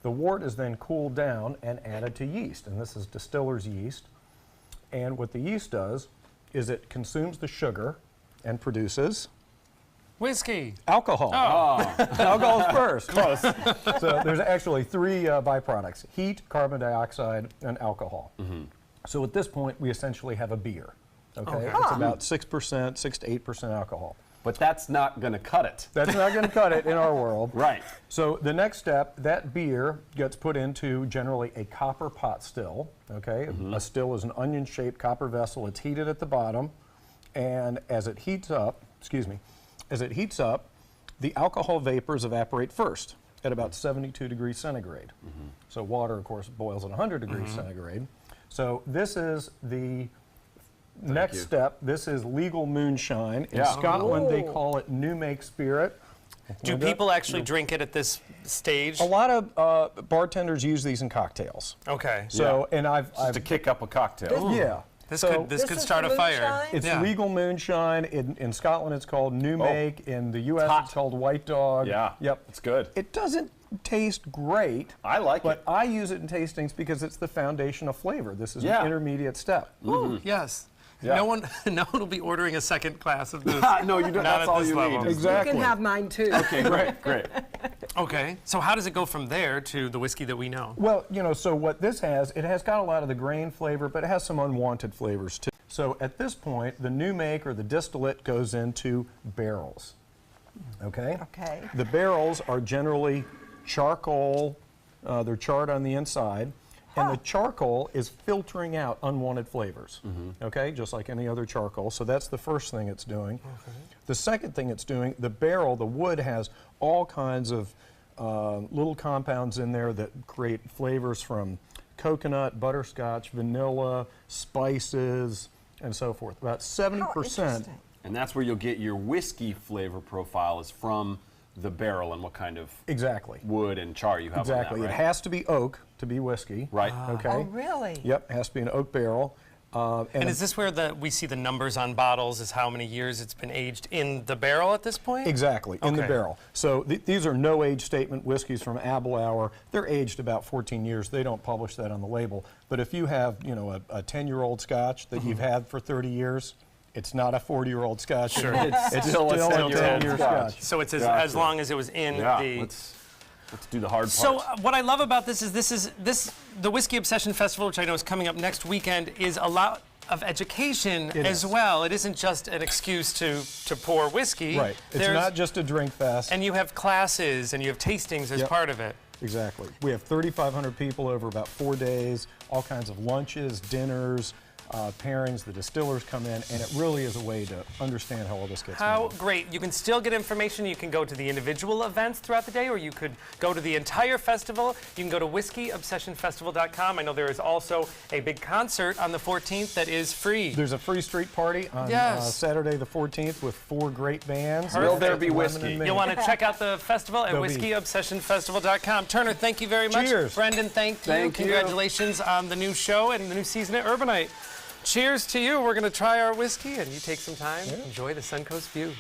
S6: The wort is then cooled down and added to yeast, and this is distiller's yeast. And what the yeast does is it consumes the sugar and produces
S1: whiskey.
S6: Alcohol.
S1: Oh.
S6: Alcohol is first. Close. So there's actually 3 byproducts: heat, carbon dioxide, and alcohol. So at this point, we essentially have a beer. Okay? It's about 6%, 6 to 8% alcohol.
S3: But that's not going to cut it.
S6: That's not going to cut it in our world.
S3: Right.
S6: So the next step, that beer gets put into generally a copper pot still. Okay. A still is an onion-shaped copper vessel. It's heated at the bottom, and as it heats up, the alcohol vapors evaporate first at about 72 degrees centigrade. So water, of course, boils at 100 degrees centigrade. So this is the next step. This is legal moonshine. In Scotland, they call it new make spirit.
S1: Do people actually drink it at this stage?
S6: A lot of bartenders use these in cocktails.
S1: Okay.
S6: So, and I've
S3: to kick up a cocktail.
S6: Yeah.
S1: This could start a fire.
S6: It's legal moonshine. In Scotland, it's called new make. In the U.S., it's called white dog.
S3: Yeah.
S6: Yep.
S3: It's good.
S6: It doesn't taste great.
S3: I like
S6: it. But I use it in tastings because it's the foundation of flavor. This is
S3: Yeah.
S6: an intermediate step.
S1: Yes.
S3: Yeah.
S1: No one will be ordering a second glass of this.
S3: No, you don't.
S1: Not
S3: That's
S1: at
S3: all
S1: this
S3: you
S1: level.
S3: need.
S6: Exactly.
S2: You can have mine too.
S3: Okay, great.
S1: Okay. So how does it go from there to the whiskey that we know?
S6: Well, so what this has, it has got a lot of the grain flavor, but it has some unwanted flavors too. So at this point, the new make or the distillate goes into barrels. Okay?
S2: Okay.
S6: The barrels are generally charcoal. They're charred on the inside. And the charcoal is filtering out unwanted flavors, okay, just like any other charcoal. So that's the first thing it's doing. The second thing it's doing, the barrel, the wood has all kinds of little compounds in there that create flavors from coconut, butterscotch, vanilla, spices, and so forth. About 70%.
S3: And that's where you'll get your whiskey flavor profile is from the barrel and what kind of wood and char you have
S6: Exactly.
S3: on that, right?
S6: It has to be oak to be whiskey.
S3: Right.
S6: Okay.
S2: Oh, really?
S6: Yep, it has to be an oak barrel.
S1: And is this where we see the numbers on bottles is how many years it's been aged in the barrel at this point?
S6: Exactly, in the
S1: Okay.
S6: barrel. So these are no age statement whiskeys from Aberlour. They're aged about 14 years. They don't publish that on the label. But if you have, a 10-year-old Scotch that you've had for 30 years, it's not a 40-year-old Scotch.
S1: Sure.
S6: It's still a 10-year Scotch.
S1: So it's as long as it was in the...
S3: Let's do the hard part.
S1: So what I love about this is the Whiskey Obsession Festival, which I know is coming up next weekend, is a lot of education as well. It isn't just an excuse to pour whiskey.
S6: Right. It's not just a drink fest.
S1: And you have classes and you have tastings as part of it.
S6: Exactly. We have 3,500 people over about 4 days, all kinds of lunches, dinners, pairings. The distillers come in, and it really is a way to understand how all this gets
S1: How
S6: made.
S1: great. You can still get information. You can go to the individual events throughout the day, or you could go to the entire festival. You can go to whiskeyobsessionfestival.com. I know there is also a big concert on the 14th that is free.
S6: There's a free street party on Saturday the 14th with 4 great bands.
S1: Will there be
S3: whiskey?
S1: You'll want to check out the festival at
S6: There'll be.
S1: whiskeyobsessionfestival.com. Turner, thank you very much.
S6: Cheers.
S1: Brendan, thank you.
S3: Thank you.
S1: Congratulations on the new show and the new season at Urbanite. Cheers to you. We're going to try our whiskey, and you take some time. Enjoy the Suncoast view.